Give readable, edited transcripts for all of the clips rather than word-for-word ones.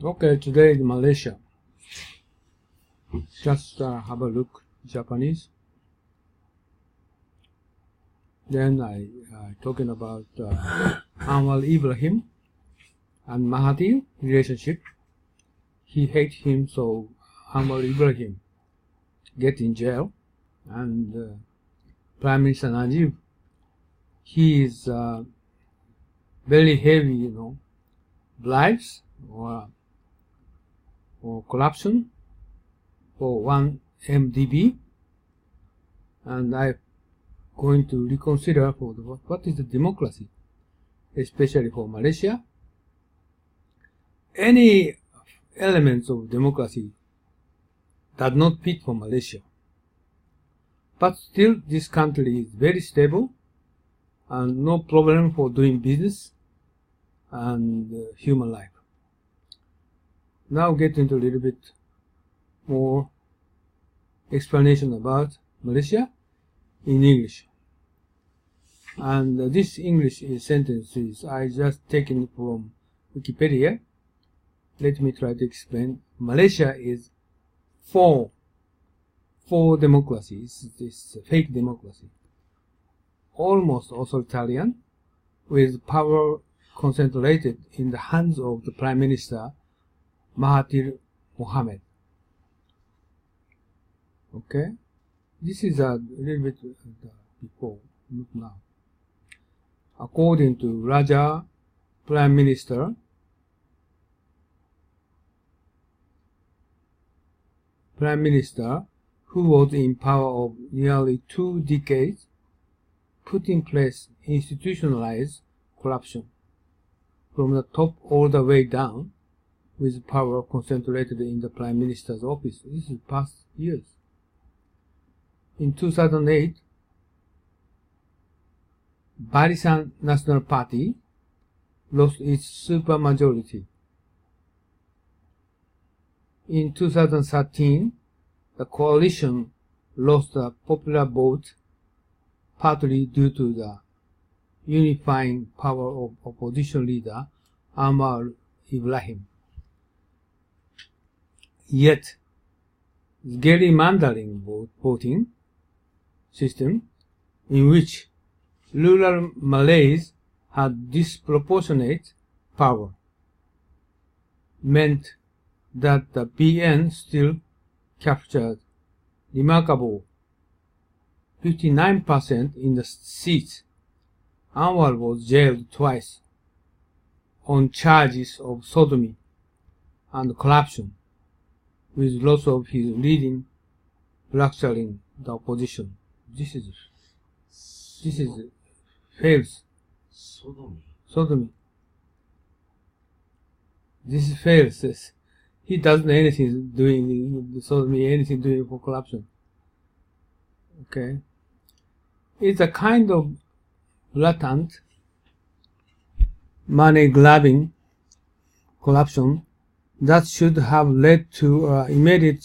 Okay, today in Malaysia. Just have a look Japanese. Then I talking about Anwar Ibrahim and Mahathir relationship. He hates him, so Anwar Ibrahim get in jail, and Prime Minister Najib, he is very heavy, bribes or corruption for 1 MDB, and I'm going to reconsider for what is the democracy, especially for Malaysia. Any elements of democracy does not fit for Malaysia, but still this country is very stable and no problem for doing business and human life. Now get into a little bit more explanation about Malaysia in English. And this English sentence is I just taken from Wikipedia. Let me try to explain. Malaysia is for democracy. It's fake democracy. Almost authoritarian, with power concentrated in the hands of the Prime Minister Mahathir Mohamad. Okay, this is a little bit before, not now. According to Raja, Prime Minister, who was in power of nearly 2 decades, put in place institutionalized corruption from the top all the way down, with power concentrated in the Prime Minister's office. This is past years. In 2008, Barisan National Party lost its supermajority. In 2013, the coalition lost the popular vote partly due to the unifying power of opposition leader Anwar Ibrahim. Yet, gerrymandering voting system, in which rural Malays had disproportionate power, meant that the PN still captured remarkable 59% in the seats. Anwar was jailed twice on charges of sodomy and corruption, with loss of his leading fracturing the opposition. This is fails. Sodomy. This fails. He doesn't anything doing sodomy, anything doing for corruption. Okay, it's a kind of blatant money grabbing corruption that should have led to immediate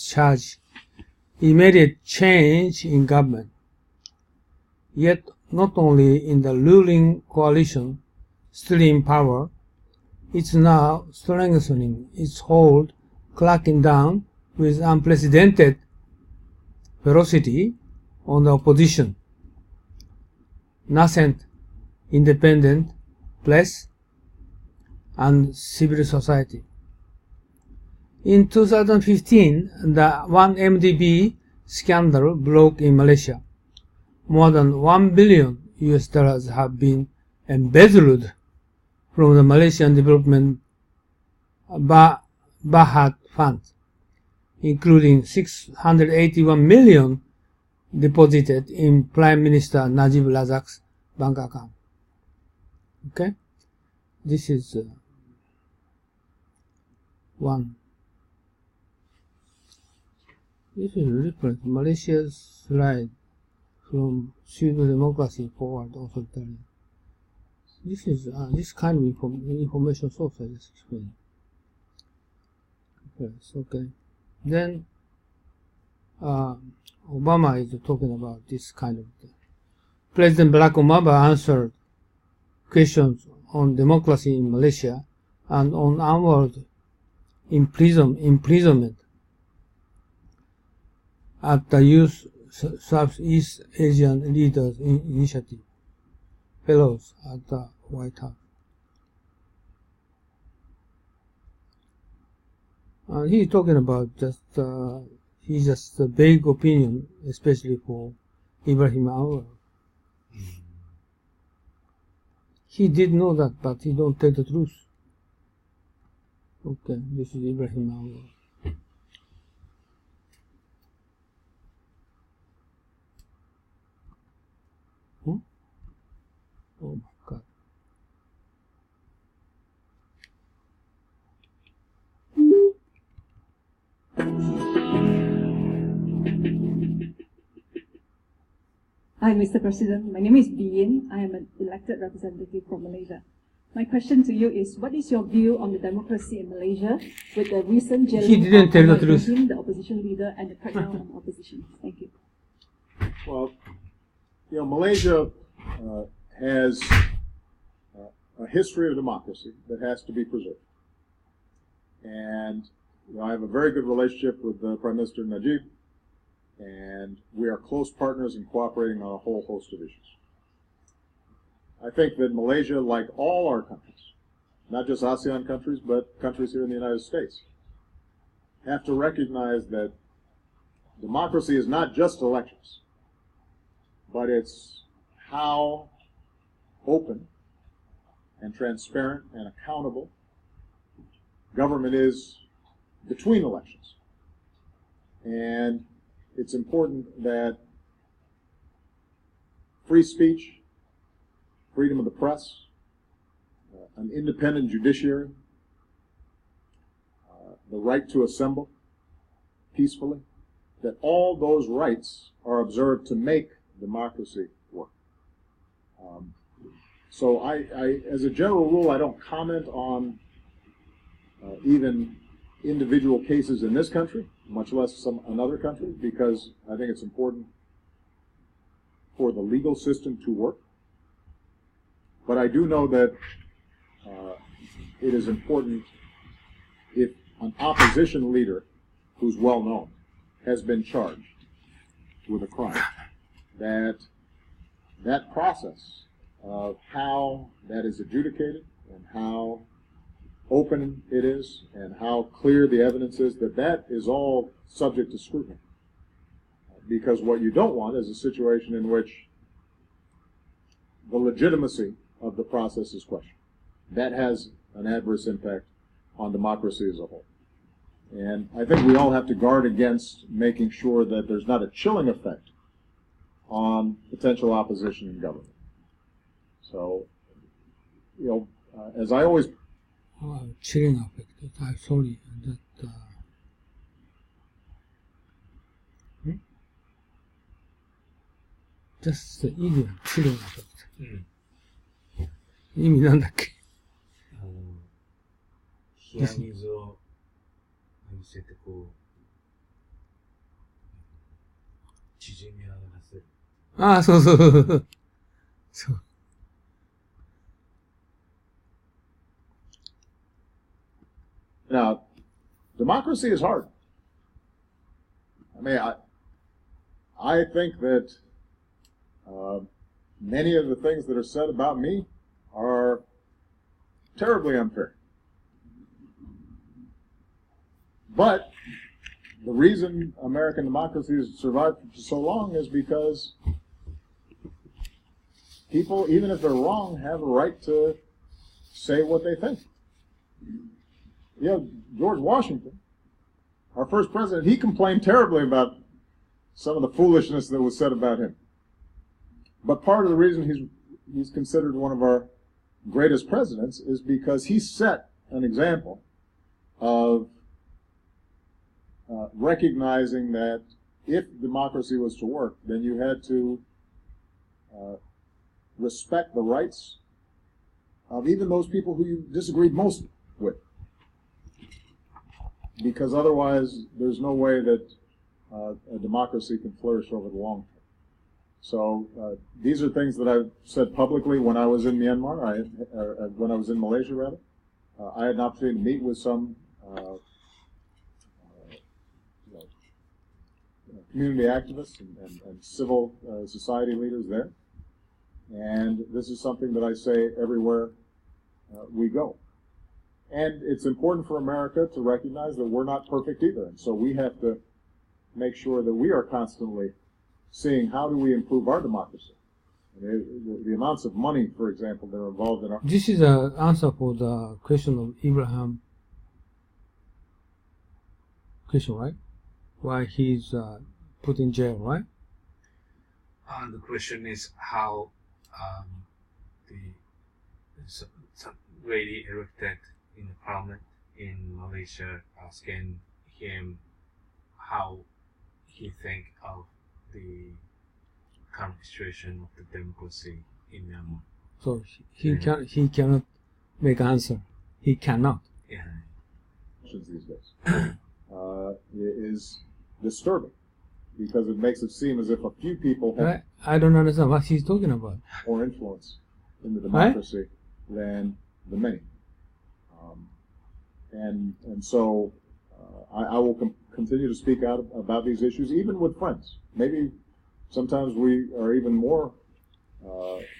change in government. Yet, not only in the ruling coalition still in power, it's now strengthening its hold, cracking down with unprecedented ferocity on the opposition, nascent independent press, and civil society. In 2015, the 1 MDB scandal broke in Malaysia. More than $1 billion have been embezzled from the Malaysian Development Berhad Fund, including 681 million deposited in Prime Minister Najib Razak's bank account. Okay, this is one. This is a difference. Malaysia's slide from pseudo-democracy forward authoritarian. This is this kind of information source I just explained. Okay. Then Obama is talking about this kind of thing. President Barack Obama answered questions on democracy in Malaysia and on Anwar imprisonment at the Youth Southeast Asian Leaders Initiative Fellows at the White House. He's talking about he's just a vague opinion, especially for Ibrahim Anwar. He did know that, but he don't tell the truth. Okay, this is Ibrahim Anwar. Oh my God. Hi, Mr. President. My name is Bien. I am an elected representative from Malaysia. My question to you is, what is your view on the democracy in Malaysia with the recent jailing of Unno Ibrahim, the opposition leader, and the crackdown on opposition? Thank you. Well, Malaysia has a history of democracy that has to be preserved. And I have a very good relationship with Prime Minister Najib, and we are close partners in cooperating on a whole host of issues. I think that Malaysia, like all our countries, not just ASEAN countries, but countries here in the United States, have to recognize that democracy is not just elections, but it's how open and transparent and accountable government is between elections. And it's important that free speech, freedom of the press, an independent judiciary, the right to assemble peacefully, that all those rights are observed to make democracy work. So I, as a general rule, I don't comment on even individual cases in this country, much less another country, because I think it's important for the legal system to work. But I do know that it is important if an opposition leader who's well known has been charged with a crime, that process of how that is adjudicated and how open it is and how clear the evidence is, that is all subject to scrutiny. Because what you don't want is a situation in which the legitimacy of the process is questioned. That has an adverse impact on democracy as a whole. And I think we all have to guard against making sure that there's not a chilling effect on potential opposition in government. So, as I always... chilling effect. I'm sorry. Just the idiom, chilling effect. 意味なんだっけ？冷や水を浴びせて縮み合わせる。ああ、そうそう。そう。Now, democracy is hard. I mean, I think that many of the things that are said about me are terribly unfair. But the reason American democracy has survived for so long is because people, even if they're wrong, have a right to say what they think. George Washington, our first president, he complained terribly about some of the foolishness that was said about him. But part of the reason he's considered one of our greatest presidents is because he set an example of recognizing that if democracy was to work, then you had to respect the rights of even those people who you disagreed most with. Because otherwise, there's no way that a democracy can flourish over the long term. So these are things that I've said publicly when I was in Myanmar, when I was in Malaysia, rather. I had an opportunity to meet with some community activists and civil society leaders there. And this is something that I say everywhere we go. And it's important for America to recognize that we're not perfect either. And so we have to make sure that we are constantly seeing how do we improve our democracy. The amounts of money, for example, that are involved in our... This is an answer for the question of Abraham question, right? Why he's put in jail, right? The question is how the some lady elected in the parliament in Malaysia asking him how he think of the current situation of the democracy in Myanmar. So he cannot make answer. He cannot. Yeah. These days is disturbing because it makes it seem as if a few people have I don't understand what he's talking about. more influence in the democracy than the many. And so I will continue to speak out about these issues, even with friends. Maybe sometimes we are even more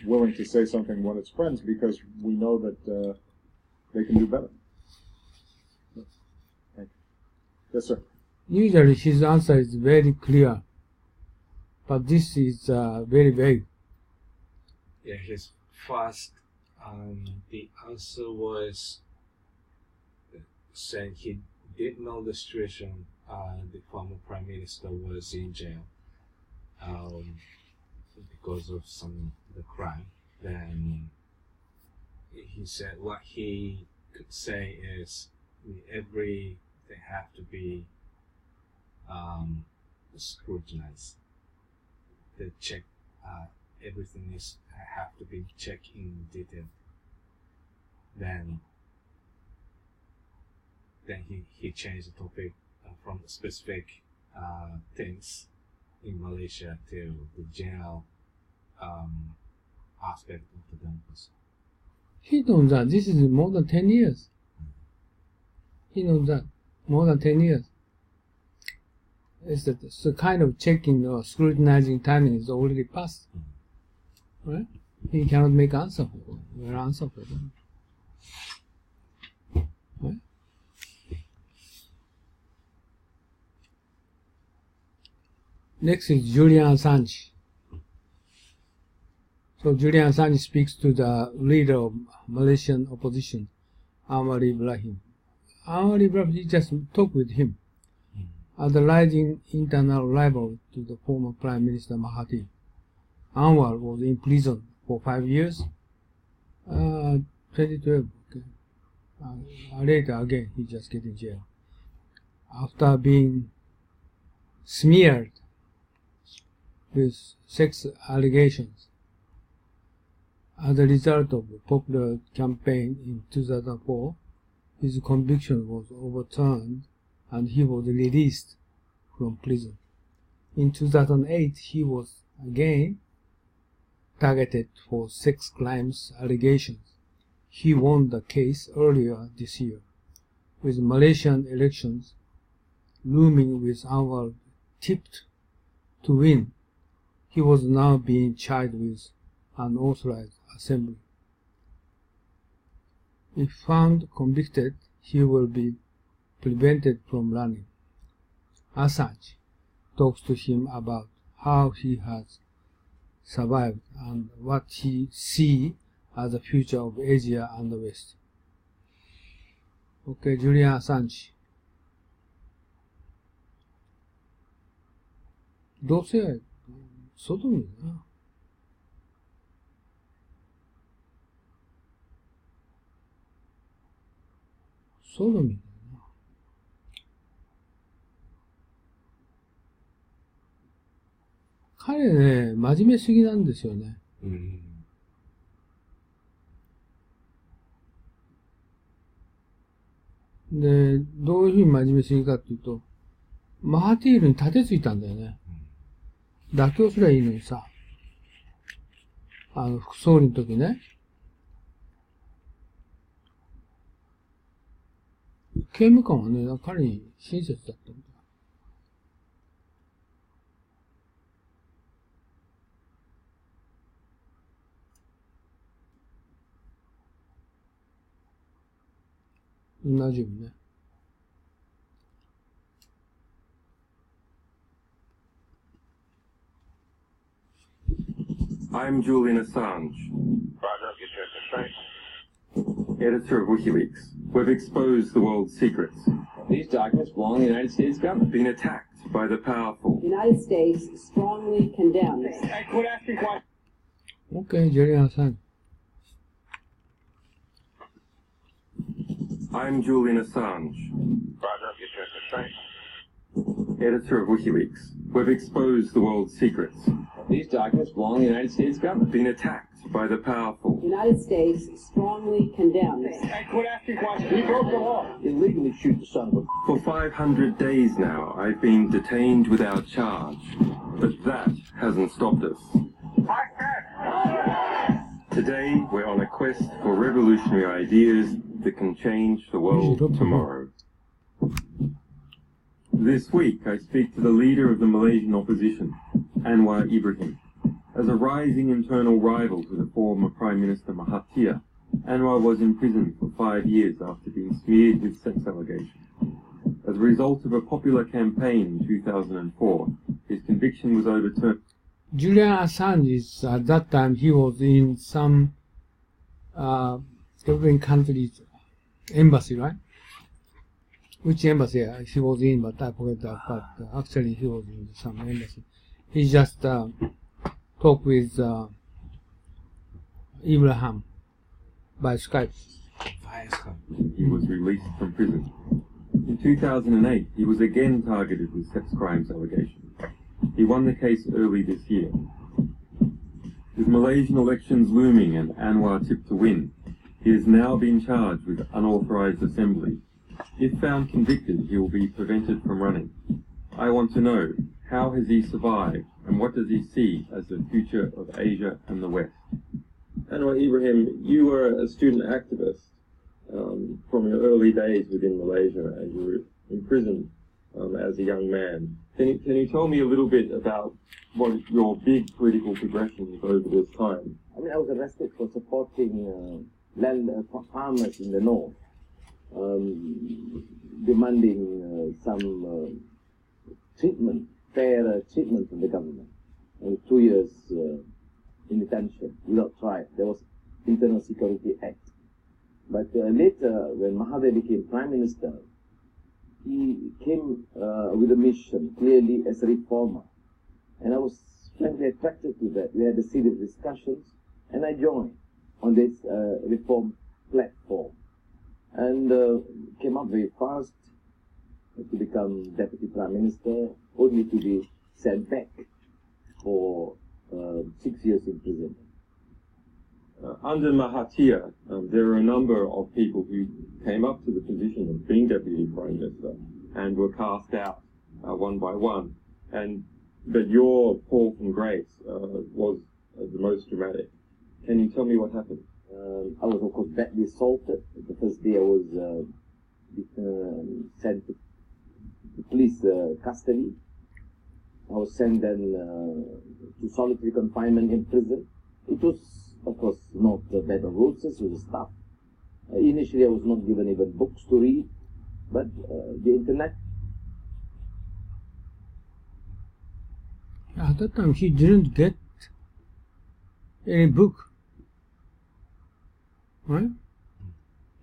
willing to say something when it's friends because we know that they can do better. Thank you. Yes, sir. Usually his answer is very clear, but this is very vague. Yeah, his first, the answer was saying he did know the situation. The former prime minister was in jail because of the crime. Then he said what he could say is everything have to be scrutinized. The check, everything have to be checked in detail. Then he changed the topic from specific things in Malaysia to the general aspect of the democracy. He knows that this is more than 10 years. He knows that more than 10 years. It's the kind of checking or scrutinizing timing is already past. Right? He cannot make answer for them. We'll answer for them. Right? Next is Julian Assange. So Julian Assange speaks to the leader of Malaysian opposition, Anwar Ibrahim. Anwar Ibrahim just talked with him. As the rising internal rival to the former Prime Minister Mahathir, Anwar was imprisoned for 5 years. 2012. Okay. Later again, he just get in jail after being smeared with sex allegations. As a result of the popular campaign in 2004, his conviction was overturned and he was released from prison. In 2008, he was again targeted for sex crimes allegations. He won the case earlier this year. With Malaysian elections looming with Anwar tipped to win, he was now being charged with unauthorized assembly. If found convicted, he will be prevented from running. Assange talks to him about how he has survived and what he sees as the future of Asia and the West. Okay, Julian Assange. どうせ外見だな。外見だな。彼ね、真面目すぎなんですよね。で、どういうふうに真面目すぎかっていうと、マハティールに盾ついたんだよね。妥協すりゃいいのにさ。副総理の時ね。刑務官はね、彼に親切だったんだよ。同じよね。I'm Julian Assange. Roger, get you in space. Editor of WikiLeaks. We've exposed the world's secrets. These documents belong to the United States government. Been attacked by the powerful. The United States strongly condemns. Hey, quit asking questions. Okay, Julian Assange. I'm Julian Assange. Roger, get you in space. Editor of WikiLeaks. We've exposed the world's secrets. These documents belong to the United States government. Been attacked by the powerful. The United States strongly condemns. Hey, quit asking questions. He broke the law. Illegally shoot the son of a... For 500 days now, I've been detained without charge. But that hasn't stopped us. Like that. Today, we're on a quest for revolutionary ideas that can change the world tomorrow. This week, I speak to the leader of the Malaysian opposition, Anwar Ibrahim. As a rising internal rival to the former Prime Minister Mahathir, Anwar was imprisoned for 5 years after being smeared with sex allegations. As a result of a popular campaign in 2004, his conviction was overturned. Julian Assange is, at that time, he was in some European countries' embassy, right? Which embassy he was in, but I forget that. But actually, he was in some embassy. He just talked with Ibrahim by Skype. He was released from prison. In 2008, he was again targeted with sex crimes allegations. He won the case early this year. With Malaysian elections looming and Anwar tipped to win, he has now been charged with unauthorized assembly. If found convicted, he will be prevented from running. I want to know, how has he survived, and what does he see as the future of Asia and the West? Anwar Ibrahim, you were a student activist from your early days within Malaysia, and you were imprisoned as a young man. Can you tell me a little bit about what your big political progression was over this time? I mean, I was arrested for supporting land farmers in the north, demanding some treatment, fair treatment from the government. And 2 years in detention without trial. There was Internal Security Act. But later, when Mahathir became Prime Minister, he came with a mission, clearly as a reformer. And I was frankly attracted to that. We had a series of discussions, and I joined on this reform platform. And came up very fast to become Deputy Prime Minister, only to be sent back for 6 years in prison. Under Mahathir, there are a number of people who came up to the position of being Deputy Prime Minister and were cast out one by one. But your fall from grace was the most dramatic. Can you tell me what happened? I was, of course, badly assaulted. The first day I was sent to police custody. I was sent then to solitary confinement in prison. It was, of course, not a bed of roses, it was tough. Initially, I was not given even books to read, but the internet. At that time, he didn't get any book, right?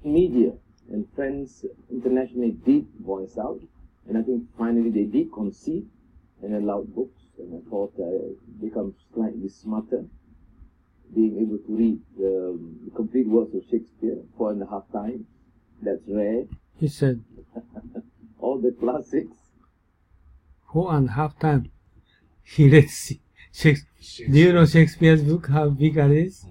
Media and friends internationally did voice out, and I think finally they did concede and allowed books, and I thought I become slightly smarter, being able to read the complete works of Shakespeare 4.5 times. That's rare. He said, all the classics. 4.5 times. He read Shakespeare. Do you know Shakespeare's book, how big it is?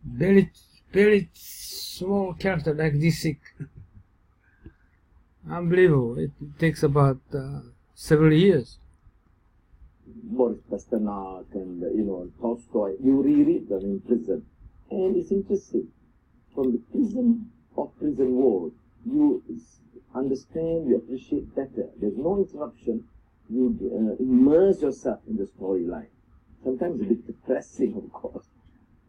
Very, very small character like this. Unbelievable. It takes about several years. Boris Pasternak and Tolstoy, you reread them in prison, and it's interesting. From the prison world, you understand, you appreciate better. There's no interruption. You immerse yourself in the storyline. Sometimes a bit depressing, of course,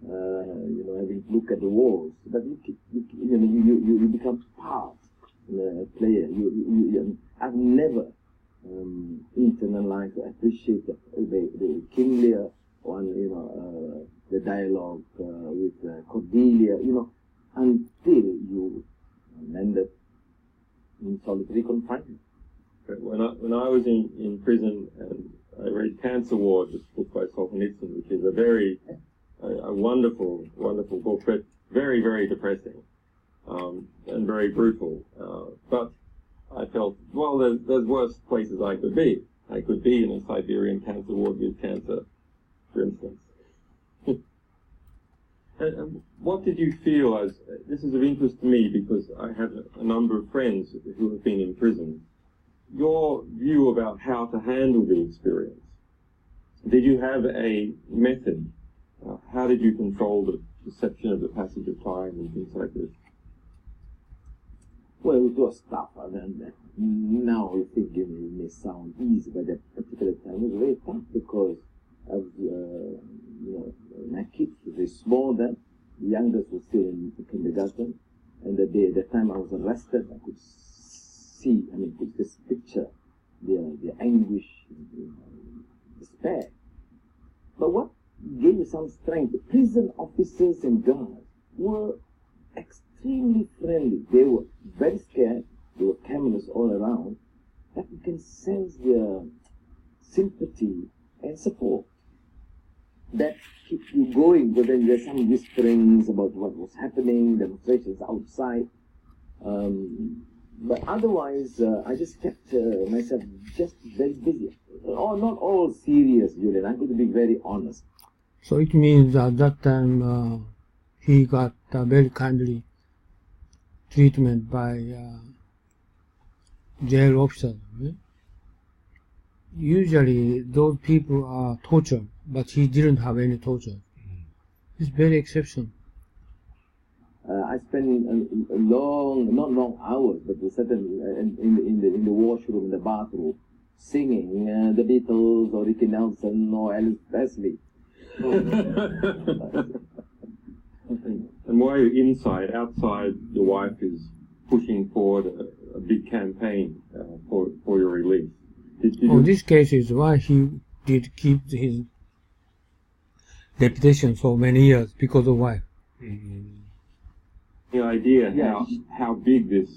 having to look at the walls. But you become part player. I've never internalized or appreciated the kinglier one, the dialogue with Cordelia, until you landed in solitary confinement. But when I was in prison and I read Cancer Ward, this book by Solzhenitsyn, which is a very wonderful book, but very, very depressing and very brutal. But I felt, well, there's worse places I could be. I could be in a Siberian cancer ward with cancer, for instance. And what did you feel as, this is of interest to me because I have a number of friends who have been in prison, your view about how to handle the experience. Did you have a method? How did you control the perception of the passage of time and things like this? Well, it was tough. Now I think it may sound easy, but that particular time was very tough because of my kids were very small then. The youngest was still in kindergarten, and the time I was arrested, I could see, could just picture their anguish, despair. But what gave me some strength, the prison officers and guards were extremely friendly. They were very scared. There were cameras all around, but you can sense their sympathy and support. That keeps you going, but then there's some whisperings about what was happening, demonstrations outside. But otherwise, I just kept myself just very busy. Not all serious, Julian. I'm going to be very honest. So it means at that time he got very kindly treatment by jail officers. Right? Usually those people are tortured, but he didn't have any torture. It's very exceptional. I spent not long hours, but in the washroom, in the bathroom, singing the Beatles or Ricky Nelson or Elvis Presley. And while you're inside, outside, your wife is pushing forward a big campaign for your release. This case is why he did keep his reputation for many years, because of wife. The idea how big this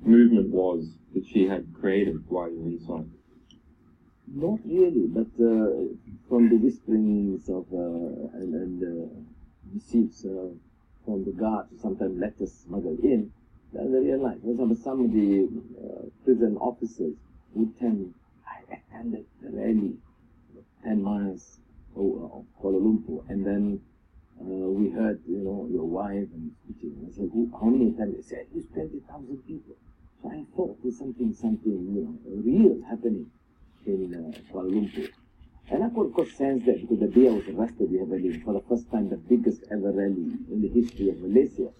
movement was that she had created while you were inside? Not really, but from the whisperings of and receipts from the guards, sometimes letters smuggled in, then they realized. For example, some of the prison officers would tell me, I attended the rally 10 miles of Kuala Lumpur, and then we heard, your wife and speaking. I said, how many times? They said, at least 20,000 people. So I thought there's something real happening in Kuala Lumpur. And I could, of course, sense that because the day I was arrested, we had for the first time the biggest ever rally in the history of Malaysia.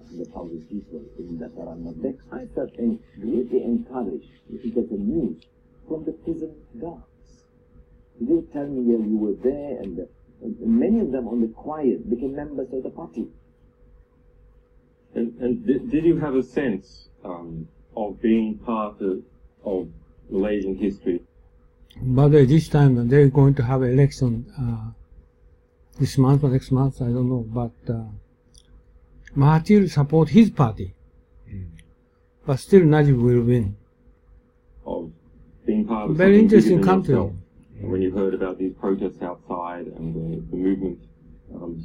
100,000 people in the Tarana deck. I felt greatly encouraged to get the news from the prison guards. They would tell me, yeah, you were there, and many of them on the quiet became members of the party. And did you have a sense of being part of Malaysian history? By the way, this time they're going to have an election this month or next month, I don't know, but Mahathir support his party, but still Najib will win. Of being part of very interesting country. Yourself, when you heard about these protests outside and the movement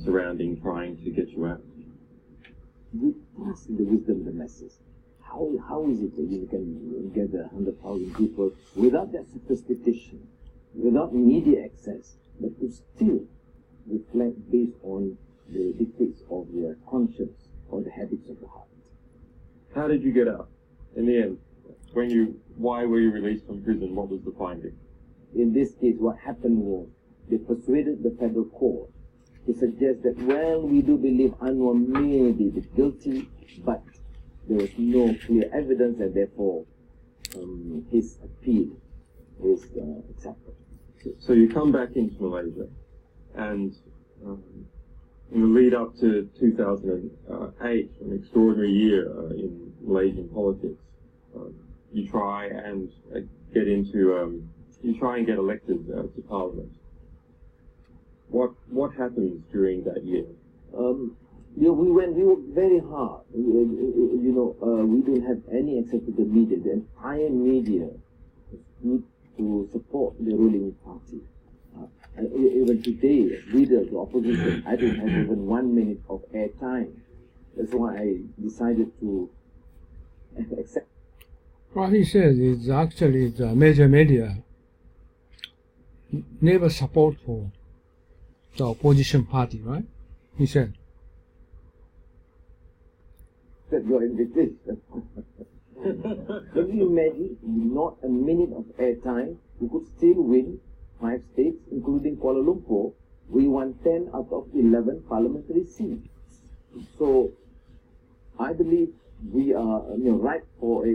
surrounding trying to get you out. We trust in the wisdom of the masses. How is it that you can gather 100,000 people without that sophistication, without media access, but to still reflect based on the dictates of their conscience or the habits of the heart? How did you get out in the end? Why were you released from prison? What was the finding? In this case, what happened was they persuaded the federal court to suggest that, well, we do believe Unno may be guilty, but there was no clear evidence, and therefore his appeal is accepted. So you come back into Malaysia, and in the lead up to 2008, an extraordinary year in Malaysian politics, you try and get elected to parliament. What happens during that year? We worked very hard. We don't have any access to the media. The entire media is to support the ruling party. Even today, as leader of the opposition, I don't have even 1 minute of airtime. That's why I decided to accept. What he says is actually the major media never support for the opposition party, right? He said. That's your invitation. Can you imagine, not a minute of airtime, we could still win 5 states, including Kuala Lumpur. We won 10 out of 11 parliamentary seats. So, I believe we are ripe for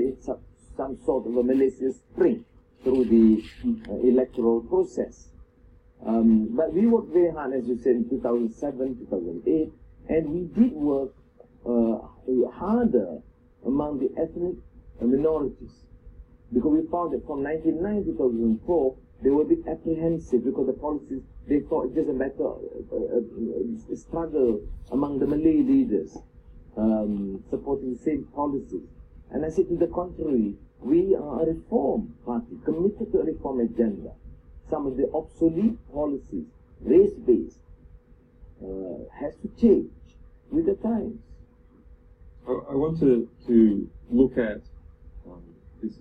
some sort of a Malaysian spring through the electoral process. But we worked very hard, as you said, in 2007, 2008, and we did work harder among the ethnic minorities, because we found that from 1990 to 2004, they were a bit apprehensive because the policies, they thought it doesn't matter, a struggle among the Malay leaders supporting the same policies. And I said, to the contrary, we are a reform party, committed to a reform agenda. Some of the obsolete policies, race-based, has to change with the times. I want to look at this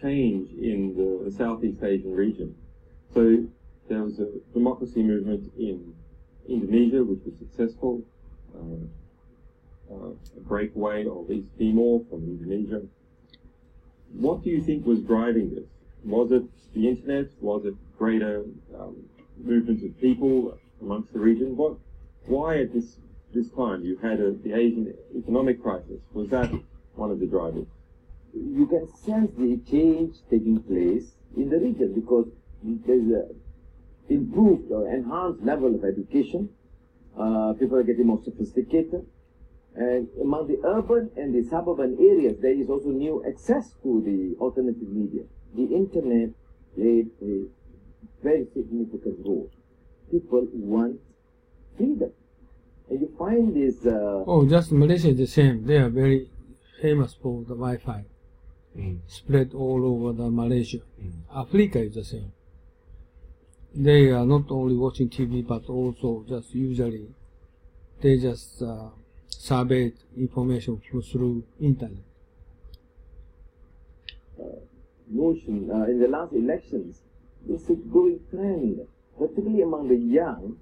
change in the Southeast Asian region. So there was a democracy movement in Indonesia, which was successful, a breakaway of East Timor from Indonesia. What do you think was driving this? Was it the internet? Was it greater movement of people amongst the region? Why at this time you had the Asian economic crisis? Was that one of the drivers? You can sense the change taking place in the region because there's an improved or enhanced level of education. People are getting more sophisticated. And among the urban and the suburban areas, there is also new access to the alternative media. The internet played a very significant role. People want freedom. And you find this... just Malaysia is the same. They are very famous for the Wi-Fi. Spread all over the Malaysia. Africa is the same. They are not only watching TV, but also just usually they just survey information through internet. Notion in the last elections, it's a growing trend, particularly among the young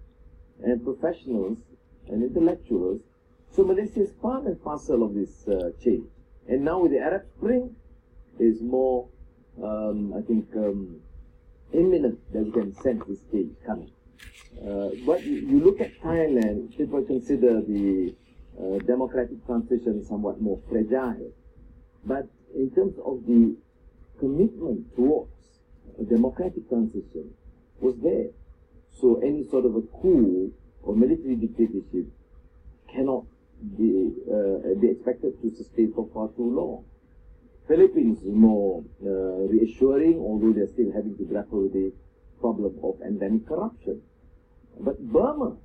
and professionals and intellectuals. So Malaysia is part and parcel of this change. And now with the Arab Spring, is more, imminent that we can sense this change coming. But you look at Thailand, people consider the democratic transition somewhat more fragile. But in terms of the commitment towards a democratic transition was there. So any sort of a coup or military dictatorship cannot be expected to sustain for far too long. Philippines is more reassuring, although they're still having to grapple with the problem of endemic corruption. But Burma,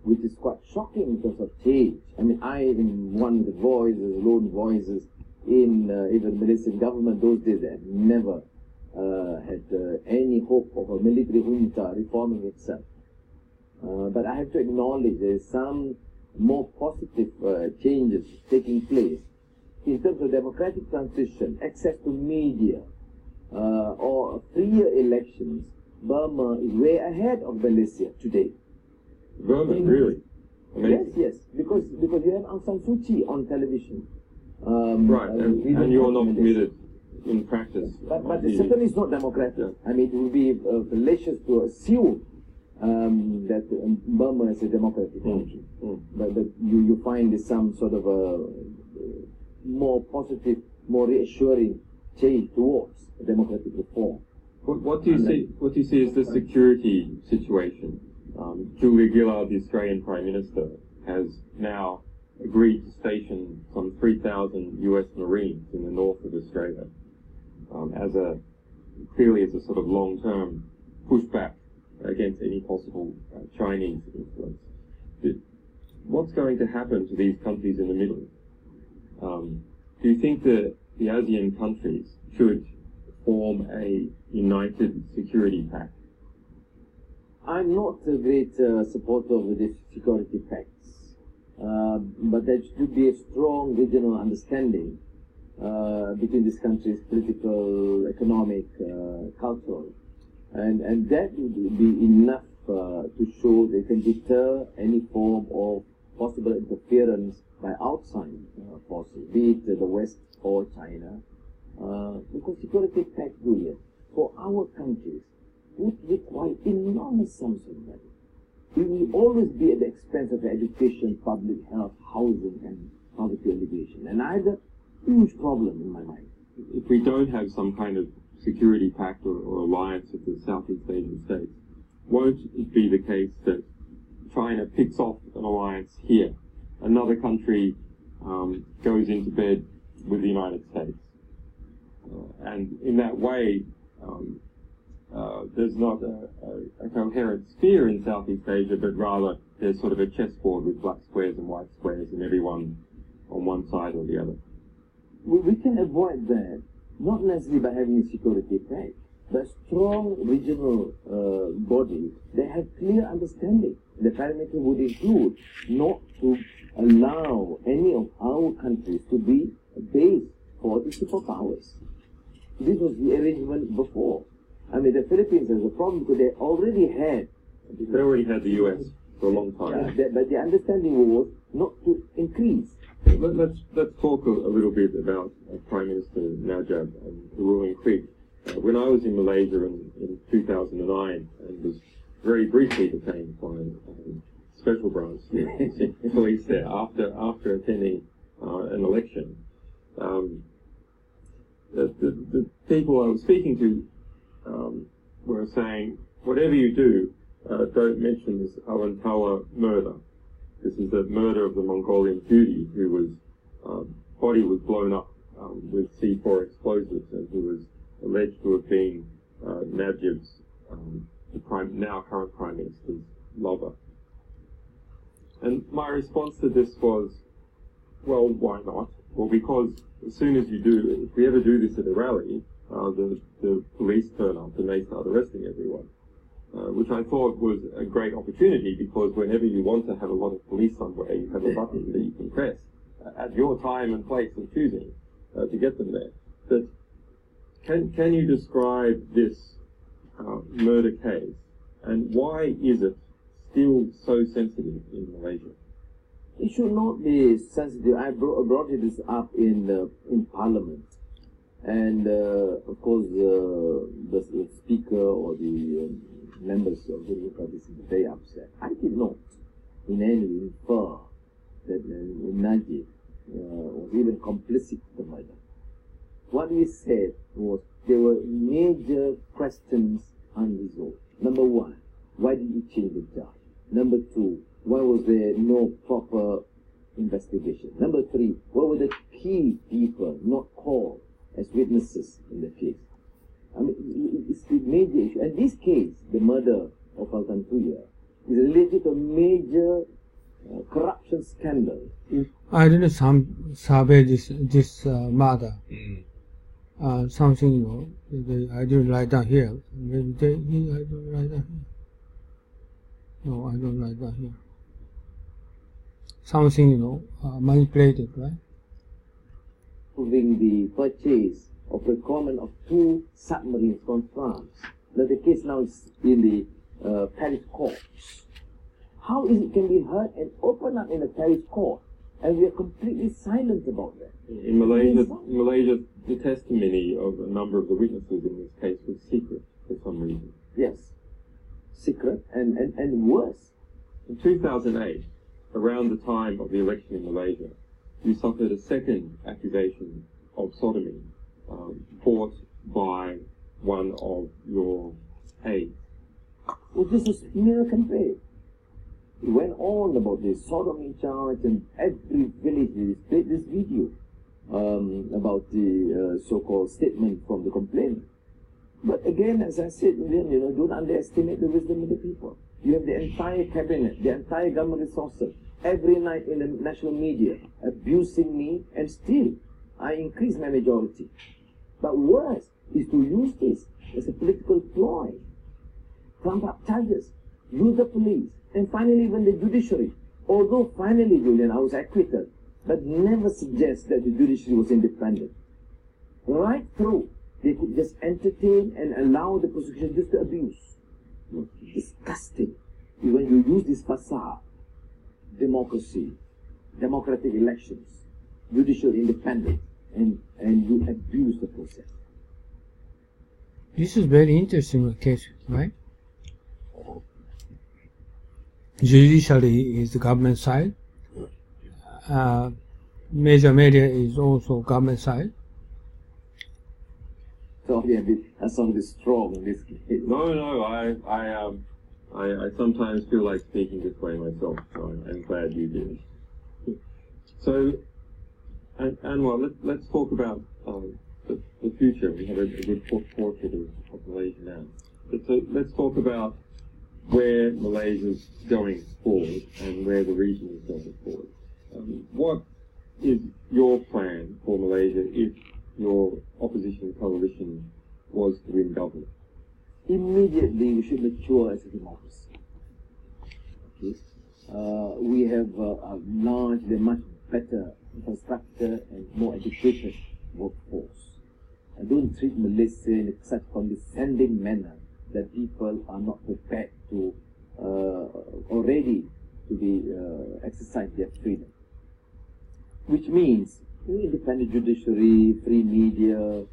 which is quite shocking in terms of change. I mean, I am one of the lone voices in even Malaysian government those days that never had any hope of a military junta reforming itself. But I have to acknowledge there is some more positive changes taking place in terms of democratic transition, access to media, or freer elections. Burma is way ahead of Malaysia today. Burma, really? Amazing. Yes, because you have Aung San Suu Kyi on television. Right, and you're not committed in practice. But the second is not democratic. Yeah. I mean, it would be fallacious to assume that Burma is a democratic country. But you find some sort of a more positive, more reassuring change towards democratic reform. What do you see? What do you see as the security situation Julia Gillard, the Australian Prime Minister, has now agreed to station some 3,000 US Marines in the north of Australia clearly as a sort of long-term pushback against any possible Chinese influence. What's going to happen to these countries in the middle? Do you think that the ASEAN countries should form a united security pact? I'm not a great supporter of the security pacts, but there should be a strong regional understanding between these countries, political, economic, cultural, and that would be enough to show they can deter any form of possible interference by outside forces, be it the West or China, because security pacts, Julian, for our countries would require enormous sums of money. It will always be at the expense of education, public health, housing, and poverty alleviation. And I have a huge problem in my mind. If we don't have some kind of security pact or alliance with the Southeast Asian states, won't it be the case that China picks off an alliance here, another country goes into bed with the United States, and in that way there's not a coherent sphere in Southeast Asia, but rather there's sort of a chessboard with black squares and white squares and everyone on one side or the other? We can avoid that, not necessarily by having a security pact, but strong regional body that have clear understanding. The parameter would include not to allow any of our countries to be a base for the superpowers. This was the arrangement before. I mean, the Philippines has a problem because they already had the US for a long time. But the understanding was not to increase. Let's talk a little bit about Prime Minister Najib and the ruling clique. When I was in Malaysia in 2009 and was very briefly detained by special branch police there after attending an election, the people I was speaking to were saying, whatever you do, don't mention this Awantawa murder. This is the murder of the Mongolian beauty who was body was blown up with C4 explosives and who was alleged to have been Najib's now current Prime Minister's lover. And my response to this was, well, why not? Well, because as soon as you do, if we ever do this at a rally, the police turn up and they start arresting everyone. Which I thought was a great opportunity, because whenever you want to have a lot of police somewhere, you have a button that you can press at your time and place of choosing to get them there. But can you describe this murder case, and why is it still so sensitive in Malaysia? It should not be sensitive. I brought this up in Parliament, and of course the Speaker or the members of the Democratic were very upset. I did not in any way infer that Najib was even complicit in the murder. What we said was there were major questions unresolved. Number one, why did you change the judge? Number two, why was there no proper investigation? Number three, why were the key people not called as witnesses in the case? I mean, it's a major issue. And this case, the murder of Altan Tuya, is related to a major corruption scandal. I didn't survey this matter. Something, I didn't write down here. Maybe I don't write down here. No, I don't write down here. Something, manipulated, right? Proving the purchase of procurement of 2 submarines from France. Now the case now is in the Paris court. How is it can be heard and opened up in a Paris court, and we are completely silent about that? In Malaysia, the testimony of a number of the witnesses in this case was secret for some reason. Yes, secret and worse. In 2008, around the time of the election in Malaysia, you suffered a second accusation of sodomy brought by one of your aides. was just a smear campaign. It went on about the sodomy charge, and every village displayed this video about the so-called statement from the complainant. But again, as I said, don't underestimate the wisdom of the people. You have the entire cabinet, the entire government resources, every night in the national media abusing me, and still I increase my majority. But worse is to use this as a political ploy, trump up charges, use the police, and finally even the judiciary. Although finally, Julian, I was acquitted, but never suggest that the judiciary was independent. Right through, they could just entertain and allow the prosecution just to abuse. Disgusting. When you use this facade, democracy, democratic elections, judicial independence, and you abuse the process. This is very interesting case, right? Judiciary is the government side. Major media is also government side. Sorry, I sound a bit strong in this case. No, I sometimes feel like speaking this way myself, so I'm glad you did. So, Anwar, let's talk about the future. We have a good portrait of Malaysia now. So let's talk about where Malaysia's going forward and where the region is going forward. What is your plan for Malaysia if your opposition coalition was to win government? Immediately, we should mature as a democracy. Okay? We have a largely much better infrastructure and more educated workforce. Don't treat Malaysia in such condescending manner that people are not prepared to already to be exercise their freedom. Which means independent judiciary, free media,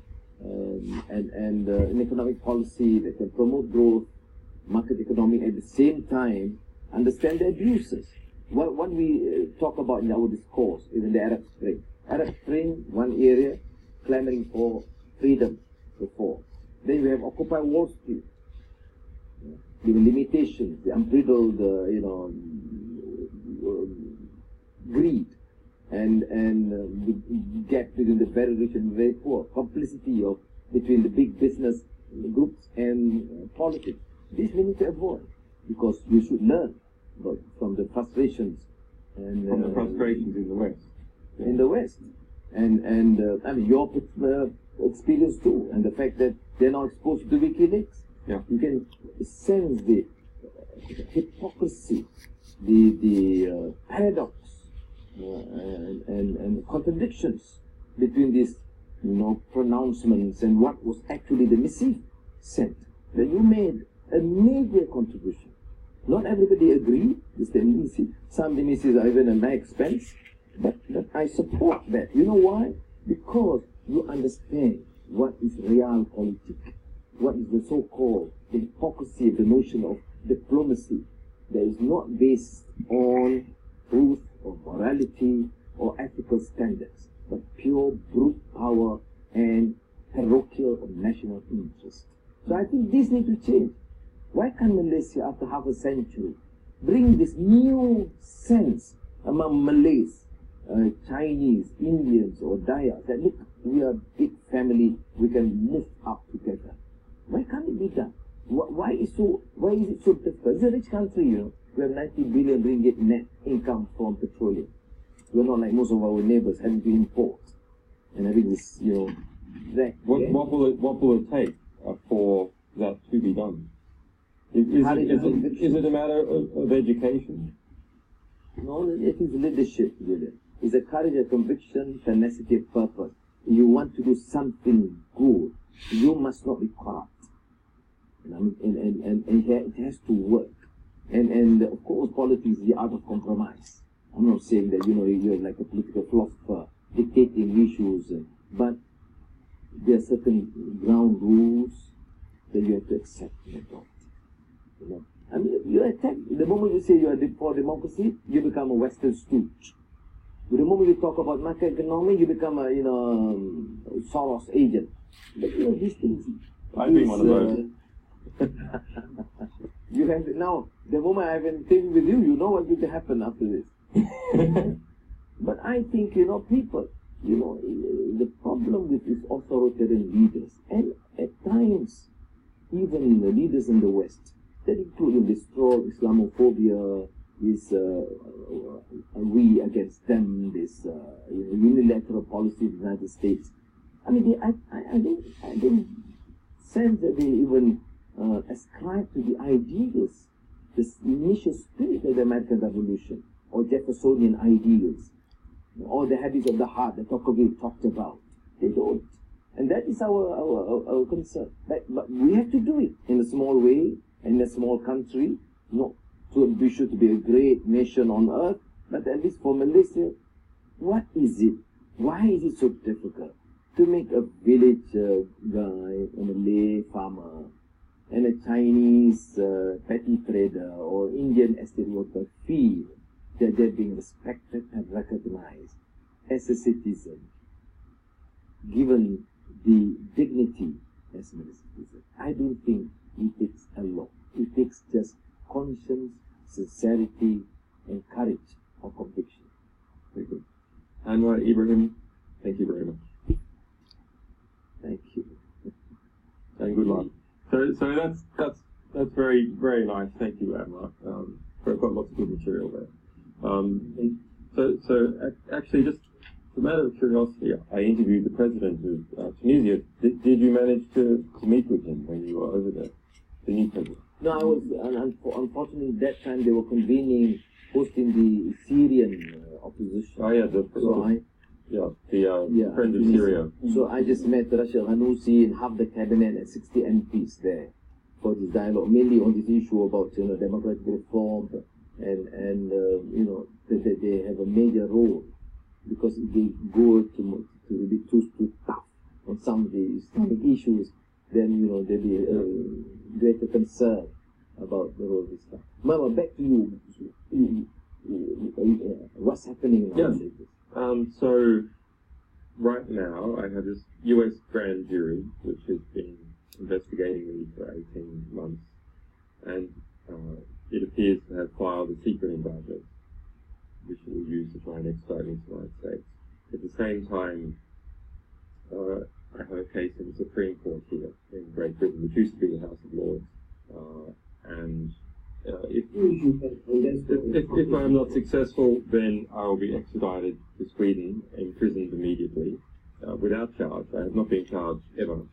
and an economic policy that can promote growth, market economy, at the same time understand the abuses. What we talk about in our discourse, even the Arab Spring. Arab Spring, one area, clamoring for freedom before. Then we have Occupy Wall Street. The limitations, the unbridled, greed, and the gap between the very rich and very poor, complicity between the big business groups and politics. This we need to avoid, because we should learn from the frustrations and from the frustrations in the West. In the West, and I mean your experience too, and the fact that they're now exposed to WikiLeaks. Yeah. You can sense the hypocrisy, the paradox, and contradictions between these, pronouncements and what was actually the missive sent. Then you made a major contribution. Not everybody agreed. Some of the missives are even at my expense, but I support that. You know why? Because you understand what is realpolitik. What is the so-called hypocrisy of the notion of diplomacy that is not based on truth or morality or ethical standards, but pure brute power and parochial or national interest. So I think this needs to change. Why can't Malaysia, after half a century, bring this new sense among Malays, Chinese, Indians, or Dayaks, that look, we are a big family, we can move up together? Why can't it be done? Why is it so difficult? It's a rich country, We have 90 billion ringgit net income from petroleum. We're not like most of our neighbors having to import and having this, What will it take for that to be done? Is it a matter of education? No, it is leadership, William. It's a courage, a conviction, tenacity of purpose. You want to do something good, you must not be corrupt. And it has to work. And of course, politics is the art of compromise. I'm not saying that, you're like a political philosopher dictating issues, but there are certain ground rules that you have to accept and adopt. I mean, you attack, the moment you say you are for democracy, you become a Western stooge. The moment you talk about market economy, you become a, Soros agent. But these things. I've been one of those. You have now, the moment I have an interview with you, you know what will happen after this. But I think, people, the problem with these authoritarian leaders, and at times, even the leaders in the West, that include this strong Islamophobia, this we against them, this unilateral policy of the United States. I mean, I don't sense that they even ascribe to the ideals, this initial spirit of the American Revolution, or Jeffersonian ideals, or the habits of the heart that Tocqueville talked about. They don't. And that is our concern. But we have to do it in a small way, in a small country, not to ambition to be a great nation on earth, but at least for Malaysia, what is it? Why is it so difficult to make a village guy, a Malay farmer, and a Chinese petty trader or Indian estate worker feel that they're being respected and recognized as a citizen, given the dignity as a citizen? I don't think it takes a lot. It takes just conscience, sincerity, and courage or conviction. Very good. Anwar Ibrahim, thank you very much. Thank you. And good luck. So that's very, very nice. Thank you, Anwar. We've got lots of good material there. Actually, just as a matter of curiosity, I interviewed the president of Tunisia. Did you manage to meet with him when you were over there, the new president? No, I was, unfortunately, that time they were hosting the Syrian opposition. Oh, yeah, the Friends of Syria. So I just met Rashid Ghanouchi and half the cabinet and 60 MPs there for this dialogue, mainly on this issue about democratic reform and that they have a major role because if they go to be too tough on some of the Islamic issues, then there'll be greater concern about the role of Islam. Mama, back to you. What's happening now? So right now I have this US grand jury which has been investigating me for 18 months, and it appears to have filed a secret indictment which will be used to try and extradite me to the United States. At the same time, I have a case in the Supreme Court here in Great Britain, which used to be the House of Lords, and if I am not successful, then I will be extradited to Sweden, imprisoned immediately, without charge. I have not been charged ever.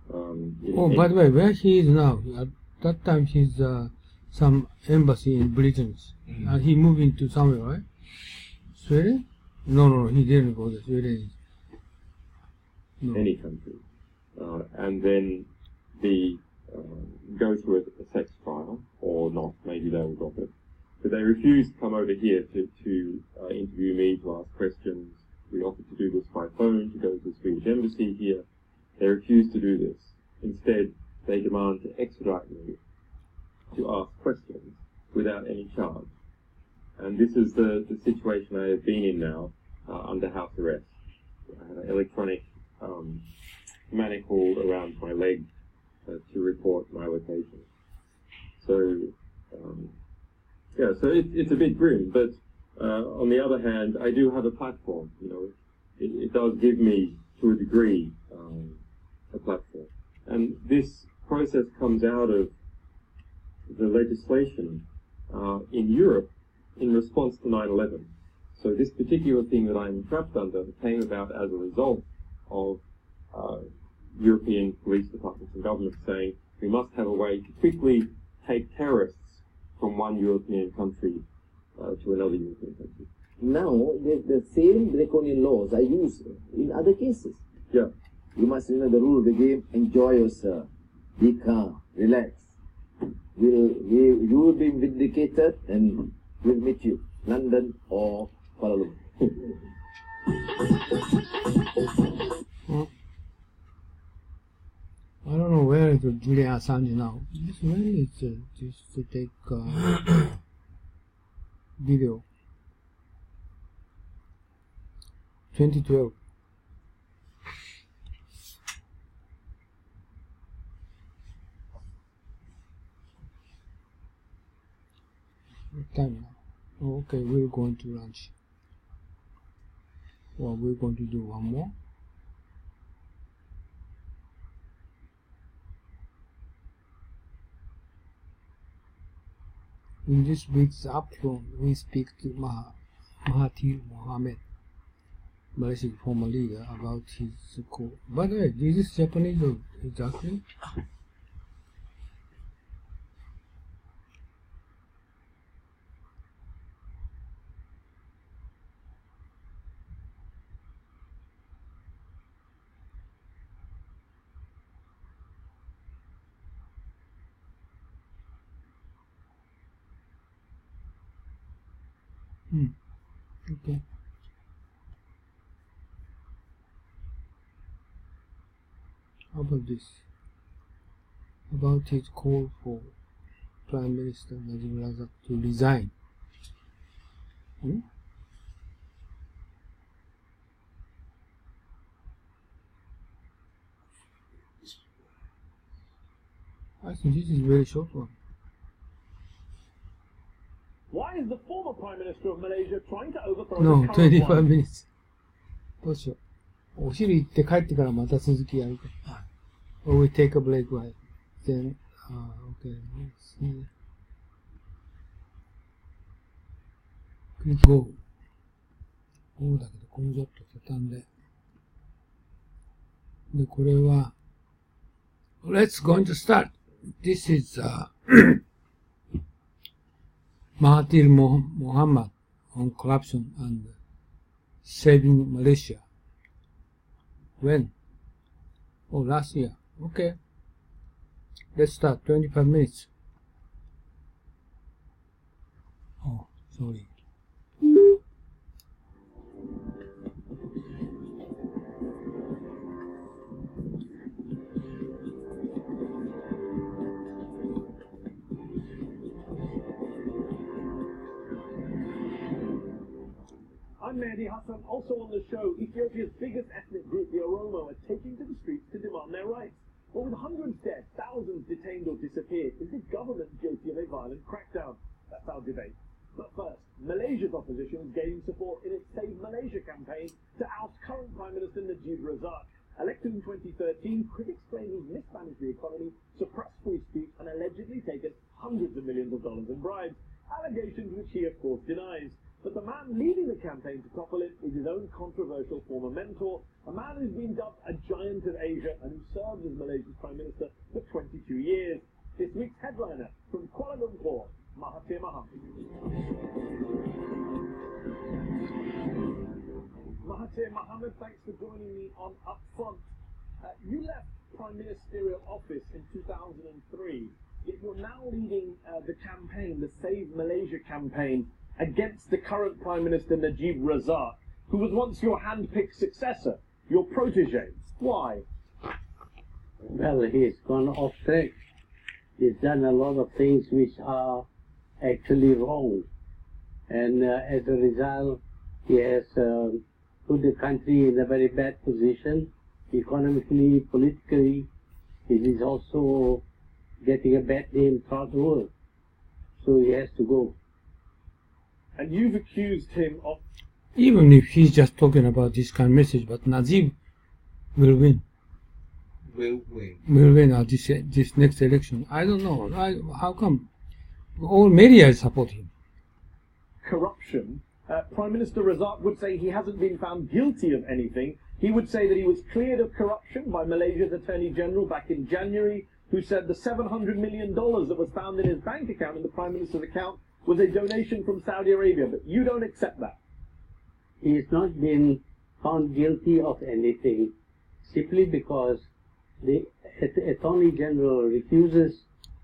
By the way, where he is now? At that time, he's some embassy in Britain. He moved into somewhere, right? Sweden? No, he didn't go to Sweden. No. Any country. And then the go through a sex trial, or not, maybe they will drop it. But they refused to come over here to interview me, to ask questions. We offered to do this by phone, to go to the Swedish embassy here. They refused to do this. Instead, they demand to extradite me to ask questions without any charge. And this is the situation I have been in now, under house arrest. I had an electronic manacle around my leg to report my location. So, so it's a bit grim, but on the other hand, I do have a platform. It does give me, to a degree, a platform. And this process comes out of the legislation in Europe in response to 9/11. So this particular thing that I'm trapped under came about as a result of European police departments and governments saying we must have a way to quickly take terrorists from one European country to another European country. Now, the same draconian laws are used in other cases. Yeah. You must know the rule of the game. Enjoy yourself. Be calm. Relax. You will be vindicated, and we'll meet you, London or Kuala Lumpur. I don't know where is Julian Assange now. When is this to take video? 2012. What time now? Oh, okay, we're going to lunch. Well, we're going to do one more. In this week's upfront, we speak to Mahathir Mohamad, Malaysia's former leader, about his quote. By the way, this is Japanese or exactly? Okay. How about this? About his call for Prime Minister Najib Razak to resign. I think this is a very short one. Why is the former Prime Minister of Malaysia trying to overthrow No, the current 25 one? minutes. どうしよう。お昼行って帰ってからまた続きやるか。Or we take a break right then. Okay. Let's see. Click go. こうだけど、これちょっと畳んで。で、これは、Let's going to start. This is Mahathir Mohamad on corruption and saving Malaysia. When? Oh, last year. Okay. Let's start. 25 minutes. Oh, sorry. I'm Mehdi Hassan, also on the show. Ethiopia's biggest ethnic group, the Oromo, are taking to the streets to demand their rights. But with hundreds dead, thousands detained or disappeared, is the government guilty of a violent crackdown? That's our debate. But first, Malaysia's opposition is gaining support in its Save Malaysia campaign to oust current Prime Minister Najib Razak. Elected in 2013, critics claim he's mismanaged the economy, suppressed free speech, and allegedly taken hundreds of millions of dollars in bribes. Allegations which he, of course, denies. But the man leading the campaign to topple it is his own controversial former mentor, a man who's been dubbed a giant of Asia and who served as Malaysia's Prime Minister for 22 years. This week's headliner from Kuala Lumpur, Mahathir Mohamad. Mahathir Mohamad, thanks for joining me on Upfront. You left Prime Ministerial office in 2003, yet you're now leading the campaign, the Save Malaysia campaign, against the current Prime Minister Najib Razak, who was once your hand-picked successor, your protege. Why? Well, he's gone off track. He's done a lot of things which are actually wrong. And as a result, he has put the country in a very bad position, economically, politically. It is also getting a bad name throughout the world. So he has to go. And you've accused him of... Even if he's just talking about this kind of message, but Najib will win. Will win. Will win this next election. I don't know. How come? All media support him. Corruption. Prime Minister Razak would say he hasn't been found guilty of anything. He would say that he was cleared of corruption by Malaysia's Attorney General back in January, who said the $700 million that was found in his bank account, in the Prime Minister's account, was a donation from Saudi Arabia, but you don't accept that. He has not been found guilty of anything simply because the Attorney General refuses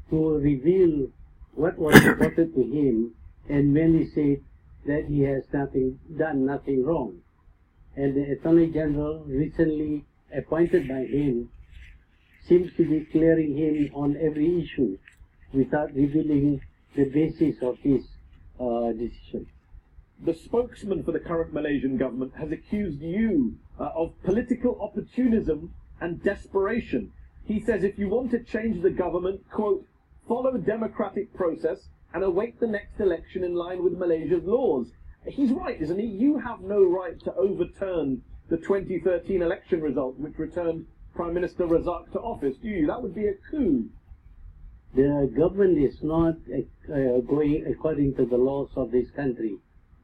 to reveal what was reported to him and merely said that he has done nothing wrong. And the Attorney General, recently appointed by him, seems to be clearing him on every issue without revealing the basis of his decision. The spokesman for the current Malaysian government has accused you of political opportunism and desperation. He says if you want to change the government, quote, follow democratic process, and await the next election in line with Malaysia's laws. He's right, isn't he? You have no right to overturn the 2013 election result, which returned Prime Minister Razak to office, do you? That would be a coup. The government is not going according to the laws of this country.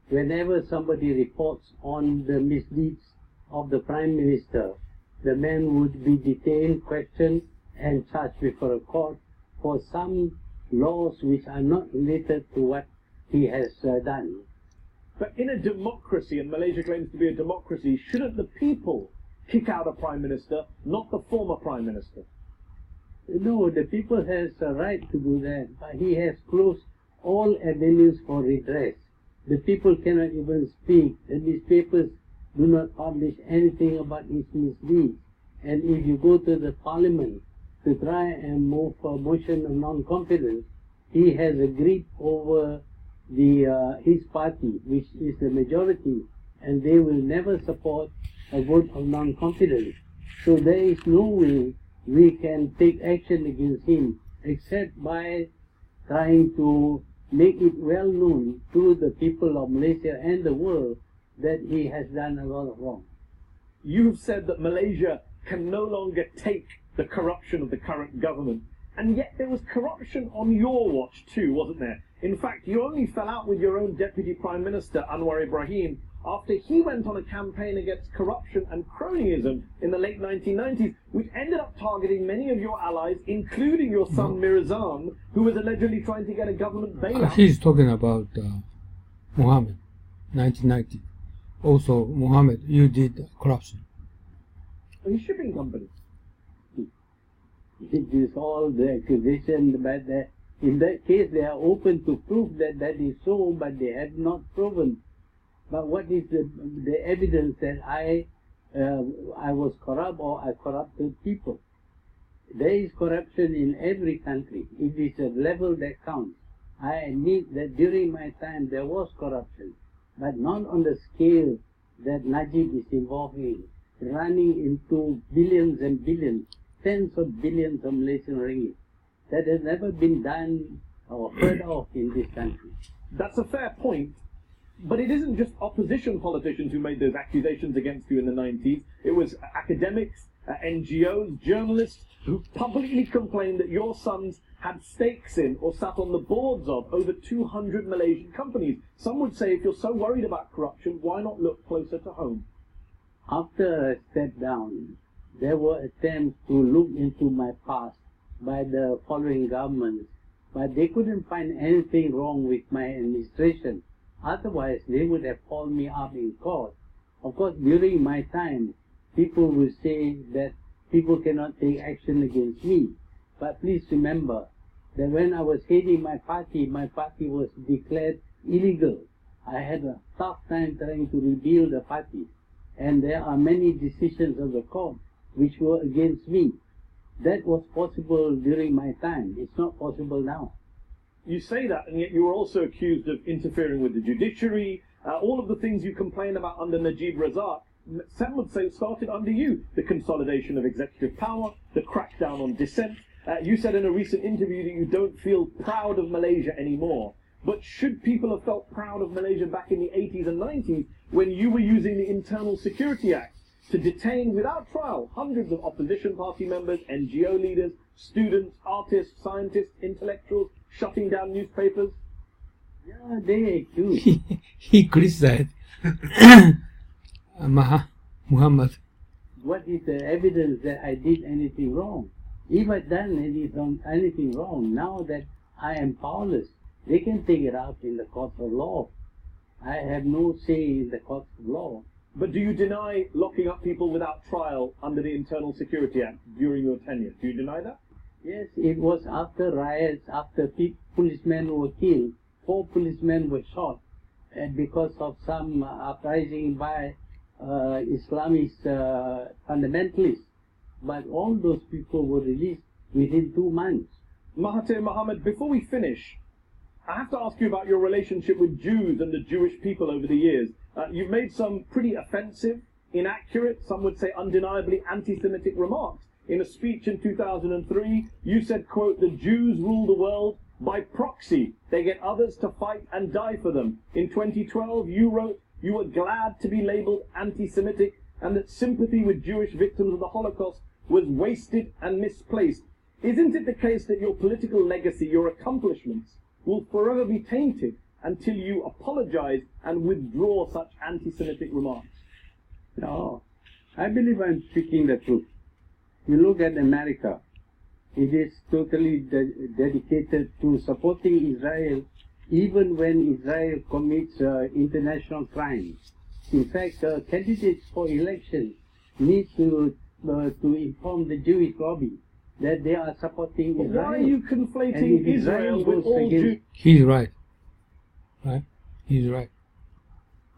Whenever somebody reports on the misdeeds of the Prime Minister, the man would be detained, questioned, and charged before a court for some laws which are not related to what he has done. But in a democracy, and Malaysia claims to be a democracy, shouldn't the people kick out a Prime Minister, not the former Prime Minister? No, the people has a right to do that, but he has closed all avenues for redress. The people cannot even speak. The newspapers do not publish anything about his misdeeds. And if you go to the parliament to try and move a motion of non-confidence, he has agreed over his party, which is the majority, and they will never support a vote of non-confidence. So there is no way we can take action against him except by trying to make it well known to the people of Malaysia and the world that he has done a lot of wrong. You've said that Malaysia can no longer take the corruption of the current government, and yet there was corruption on your watch too, wasn't there? In fact, you only fell out with your own Deputy Prime Minister, Anwar Ibrahim, after he went on a campaign against corruption and cronyism in the late 1990s, which ended up targeting many of your allies, including your son Mirzam, who was allegedly trying to get a government bailout. He's talking about Mohammed, 1990. Also, Mohammed, you did corruption. A shipping company. It is all the accusation, but in that case they are open to prove that that is so, but they have not proven. But what is the evidence that I was corrupt or I corrupted people? There is corruption in every country. It is a level that counts. I admit that during my time there was corruption, but not on the scale that Najib is involved in, running into billions and billions, tens of billions of Malaysian ringgit. That has never been done or heard of in this country. That's a fair point. But it isn't just opposition politicians who made those accusations against you in the 90s. It was academics, NGOs, journalists who publicly complained that your sons had stakes in or sat on the boards of over 200 Malaysian companies. Some would say if you're so worried about corruption, why not look closer to home? After I stepped down, there were attempts to look into my past by the following governments, but they couldn't find anything wrong with my administration. Otherwise, they would have called me up in court. Of course, during my time, people will say that people cannot take action against me. But please remember that when I was heading my party was declared illegal. I had a tough time trying to rebuild the party. And there are many decisions of the court which were against me. That was possible during my time. It's not possible now. You say that, and yet you were also accused of interfering with the judiciary. All of the things you complain about under Najib Razak, some would say started under you. The consolidation of executive power, the crackdown on dissent. You said in a recent interview that you don't feel proud of Malaysia anymore. But should people have felt proud of Malaysia back in the 80s and 90s when you were using the Internal Security Act to detain without trial hundreds of opposition party members, NGO leaders, students, artists, scientists, intellectuals, shutting down newspapers? Yeah, they accuse. He criticized Muhammad. What is the evidence that I did anything wrong? If I'd done anything wrong, now that I am powerless, they can take it out in the courts of law. I have no say in the courts of law. But do you deny locking up people without trial under the Internal Security Act during your tenure? Do you deny that? Yes, it was after riots, after policemen were killed. 4 policemen were shot because of some uprising by Islamist fundamentalists. But all those people were released within 2 months. Mahathir Mohamad, before we finish, I have to ask you about your relationship with Jews and the Jewish people over the years. You've made some pretty offensive, inaccurate, some would say undeniably anti-Semitic remarks. In a speech in 2003, you said, quote, "The Jews rule the world By proxy, they get others to fight and die for them. In 2012, you wrote you were glad to be labeled anti-Semitic and that sympathy with Jewish victims of the Holocaust was wasted and misplaced. Isn't it the case that your political legacy, your accomplishments, will forever be tainted until you apologize and withdraw such anti-Semitic remarks? No, I believe I'm speaking the truth. You look at America, it is totally dedicated to supporting Israel even when Israel commits international crimes. In fact, candidates for election need to inform the Jewish lobby that they are supporting Israel. Why are you conflating Israel with all Jews? He's right. Right? He's right.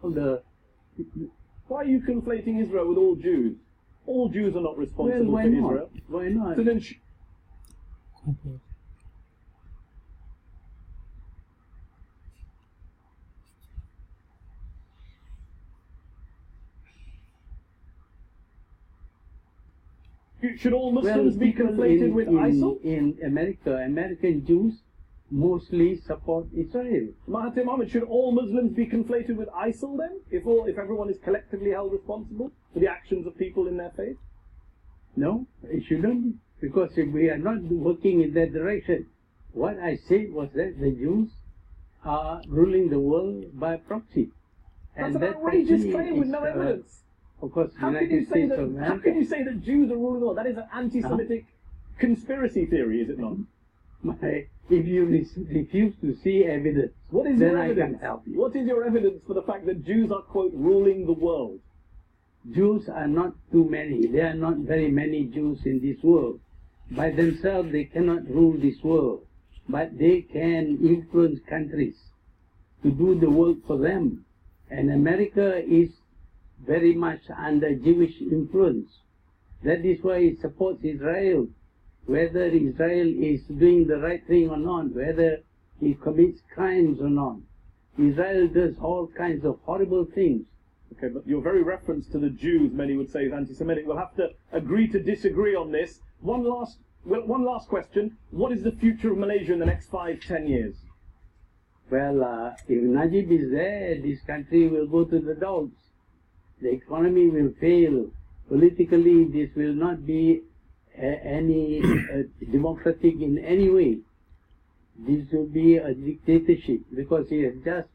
Why are you conflating Israel with all Jews? All Jews are not responsible why for not? Israel. Why not? So then should all Muslims be conflated with ISIL? In America, American Jews mostly support Israel. Mahathir Mohamad, should all Muslims be conflated with ISIL then? If everyone is collectively held responsible for the actions of people in their faith? No, it shouldn't, because if we are not working in that direction. What I said was that the Jews are ruling the world by proxy. That's an outrageous claim with no evidence. Of course, how can you say that Jews are ruling the world? That is an anti-Semitic conspiracy theory, is it not? If you refuse to see evidence, then I can help you. What is your evidence for the fact that Jews are, quote, ruling the world? Jews are not too many. There are not very many Jews in this world. By themselves, they cannot rule this world. But they can influence countries to do the work for them. And America is very much under Jewish influence. That is why it supports Israel. Whether Israel is doing the right thing or not, whether it commits crimes or not. Israel does all kinds of horrible things. Okay, but your very reference to the Jews, many would say, is anti-Semitic. We'll have to agree to disagree on this. One last question. What is the future of Malaysia in the next 5-10 years? Well, if Najib is there, this country will go to the dogs. The economy will fail. Politically, this will not be any democratic in any way. This will be a dictatorship because he has just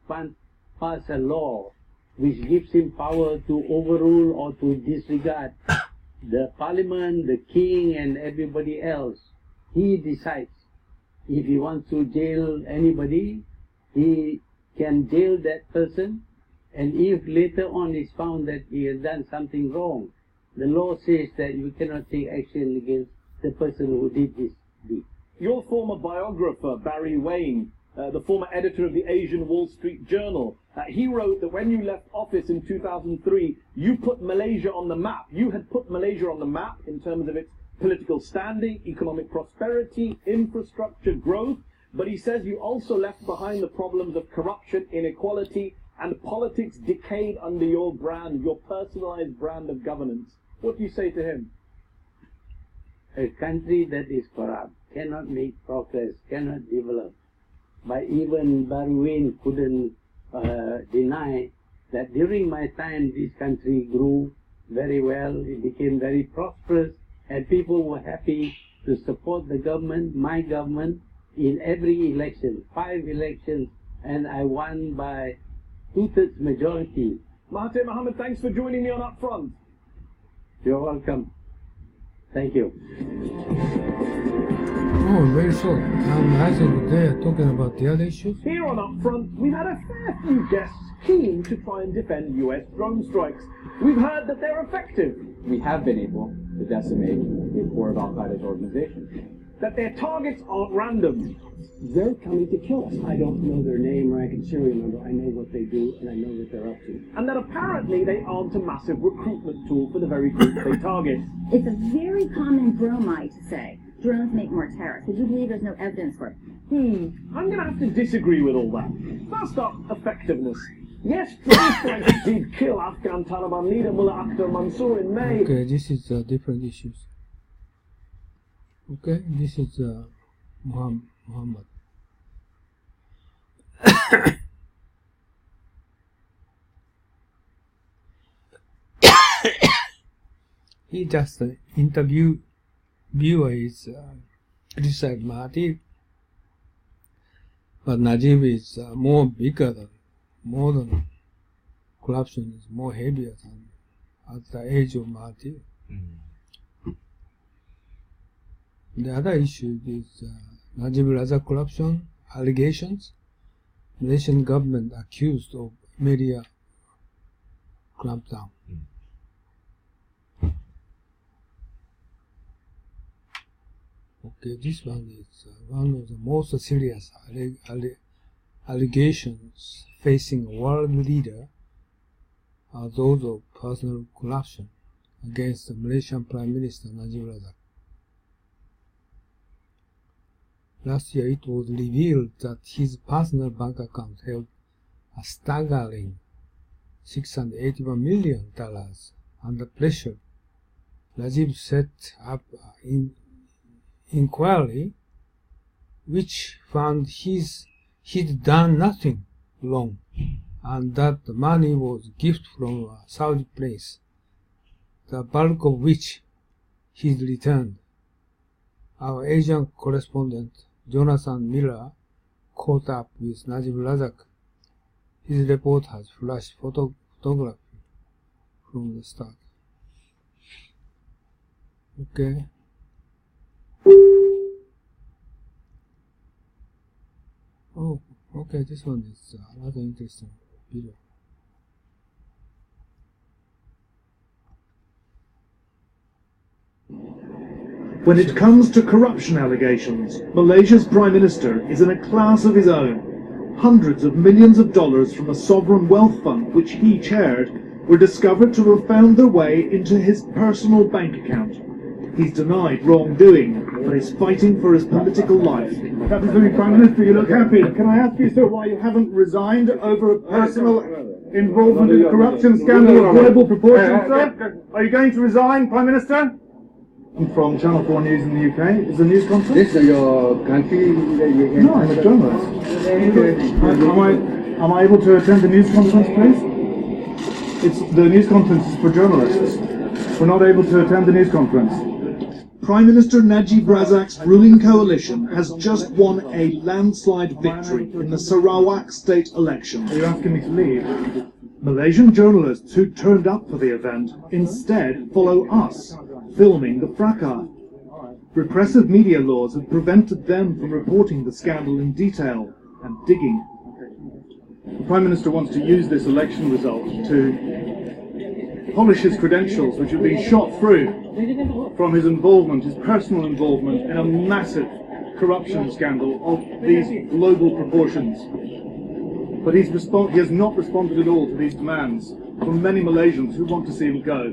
passed a law which gives him power to overrule or to disregard the parliament, the king and everybody else. He decides. If he wants to jail anybody, he can jail that person, and if later on it's found that he has done something wrong, the law says that you cannot take action against the person who did this deed. Your former biographer, Barry Wayne, the former editor of the Asian Wall Street Journal, he wrote that when you left office in 2003, you put Malaysia on the map. You had put Malaysia on the map in terms of its political standing, economic prosperity, infrastructure growth, but he says you also left behind the problems of corruption, inequality, and politics decayed under your brand, your personalized brand of governance. What do you say to him? A country that is corrupt cannot make progress, cannot develop. But even Barry Wayne couldn't deny that during my time this country grew very well, it became very prosperous, and people were happy to support the government, my government, in every election, 5 elections, and I won by 2/3 majority. Mahathir Mohamad, thanks for joining me on Upfront. You're welcome. Thank you. Oh, very short. I think they are talking about the other issues. Here on Upfront, we've had a fair few guests keen to try and defend US drone strikes. We've heard that they're effective. We have been able to decimate the core of Al-Qaeda's organization. That their targets aren't random. They're coming to kill us. I don't know their name or I can serial number. I know what they do and I know what they're up to. And that apparently they aren't a massive recruitment tool for the very group they target. It's a very common bromide to say drones make more terrorists. Would you believe there's no evidence for it? I'm going to have to disagree with all that. First up, effectiveness. Yes, drone strikes did kill Afghan Taliban leader Mullah Akhtar Mansour in May. Okay, this is different issues. Okay, this is Muhammad. He just interview viewers criticize Mahathir, but Najib is more bigger than modern corruption is more heavier than at the age of Mahathir. The other issue is Najib Razak corruption allegations. Malaysian government accused of media clampdown. Okay, this one is one of the most serious allegations facing a world leader are those of personal corruption against the Malaysian Prime Minister Najib Razak. Last year it was revealed that his personal bank account held a staggering $681 million under pressure. Najib set up an inquiry which found he'd done nothing wrong and that the money was a gift from a Saudi prince, the bulk of which he'd returned. Our Asian correspondent Jonathan Miller caught up with Najib Razak. His report has flashed photography from the start. Okay. Oh, okay, this one is another interesting video. When it comes to corruption allegations, Malaysia's Prime Minister is in a class of his own. Hundreds of millions of dollars from a sovereign wealth fund which he chaired were discovered to have found their way into his personal bank account. He's denied wrongdoing, but is fighting for his political life. Happens to be Prime Minister, you look happy. Can I ask you, sir, why you haven't resigned over a personal involvement in a corruption scandal of global proportions, sir? Are you going to resign, Prime Minister? I'm from Channel 4 News in the UK. Is the news conference? This is your country? No, I'm a journalist. Okay. Am I able to attend the news conference, please? The news conference is for journalists. We're not able to attend the news conference. Prime Minister Najib Razak's ruling coalition has just won a landslide victory in the Sarawak state election. Are you asking me to leave? Malaysian journalists who turned up for the event instead follow us, filming the fracas. Repressive media laws have prevented them from reporting the scandal in detail and digging. The Prime Minister wants to use this election result to polish his credentials, which have been shot through from his involvement, his personal involvement in a massive corruption scandal of these global proportions. But he has not responded at all to these demands from many Malaysians who want to see him go.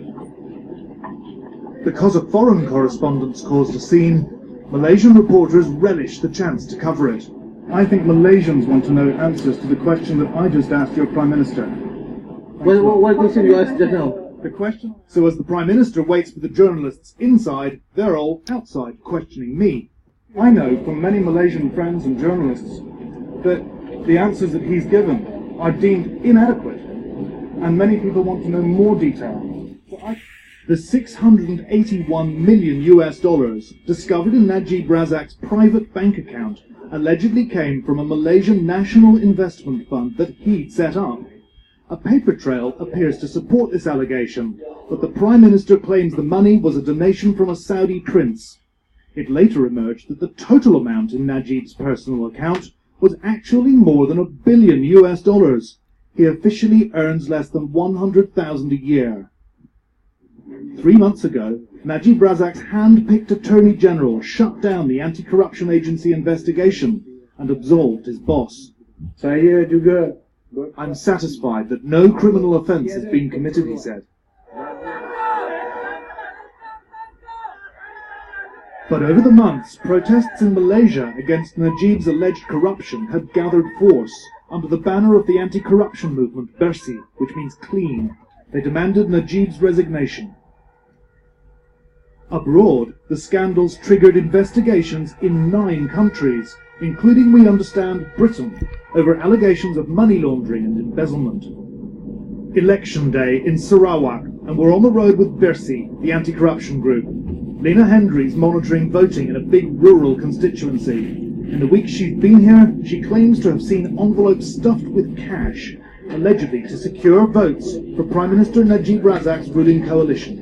Because a foreign correspondence caused a scene, Malaysian reporters relish the chance to cover it. I think Malaysians want to know answers to the question that I just asked your Prime Minister. What question you asked just now? The question? So as the Prime Minister waits for the journalists inside, they're all outside questioning me. I know from many Malaysian friends and journalists that the answers that he's given are deemed inadequate, and many people want to know more detail. The $681 million discovered in Najib Razak's private bank account allegedly came from a Malaysian national investment fund that he'd set up. A paper trail appears to support this allegation, but the Prime Minister claims the money was a donation from a Saudi prince. It later emerged that the total amount in Najib's personal account was actually more than $1 billion. He officially earns less than $100,000 a year. 3 months ago, Najib Razak's hand-picked Attorney General shut down the anti-corruption agency investigation and absolved his boss. I'm satisfied that no criminal offence has been committed, he said. But over the months, protests in Malaysia against Najib's alleged corruption had gathered force under the banner of the anti-corruption movement Bersih, which means clean. They demanded Najib's resignation. Abroad, the scandals triggered investigations in 9 countries, including, we understand, Britain, over allegations of money laundering and embezzlement. Election day in Sarawak, and we're on the road with Bersi, the anti-corruption group. Lena Hendry's monitoring voting in a big rural constituency. In the week she's been here, she claims to have seen envelopes stuffed with cash, allegedly to secure votes for Prime Minister Najib Razak's ruling coalition.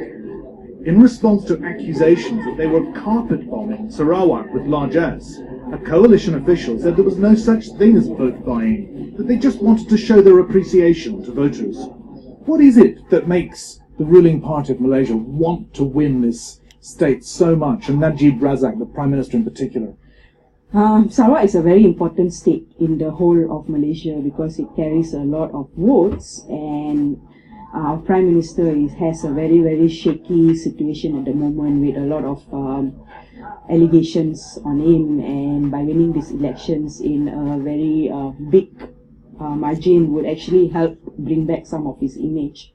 In response to accusations that they were carpet bombing Sarawak with largesse, a coalition official said there was no such thing as vote buying, that they just wanted to show their appreciation to voters. What is it that makes the ruling party of Malaysia want to win this state so much, and Najib Razak, the Prime Minister in particular? Sarawak is a very important state in the whole of Malaysia because it carries a lot of votes, and our Prime Minister has a very, very shaky situation at the moment with a lot of allegations on him, and by winning these elections in a very big margin would actually help bring back some of his image.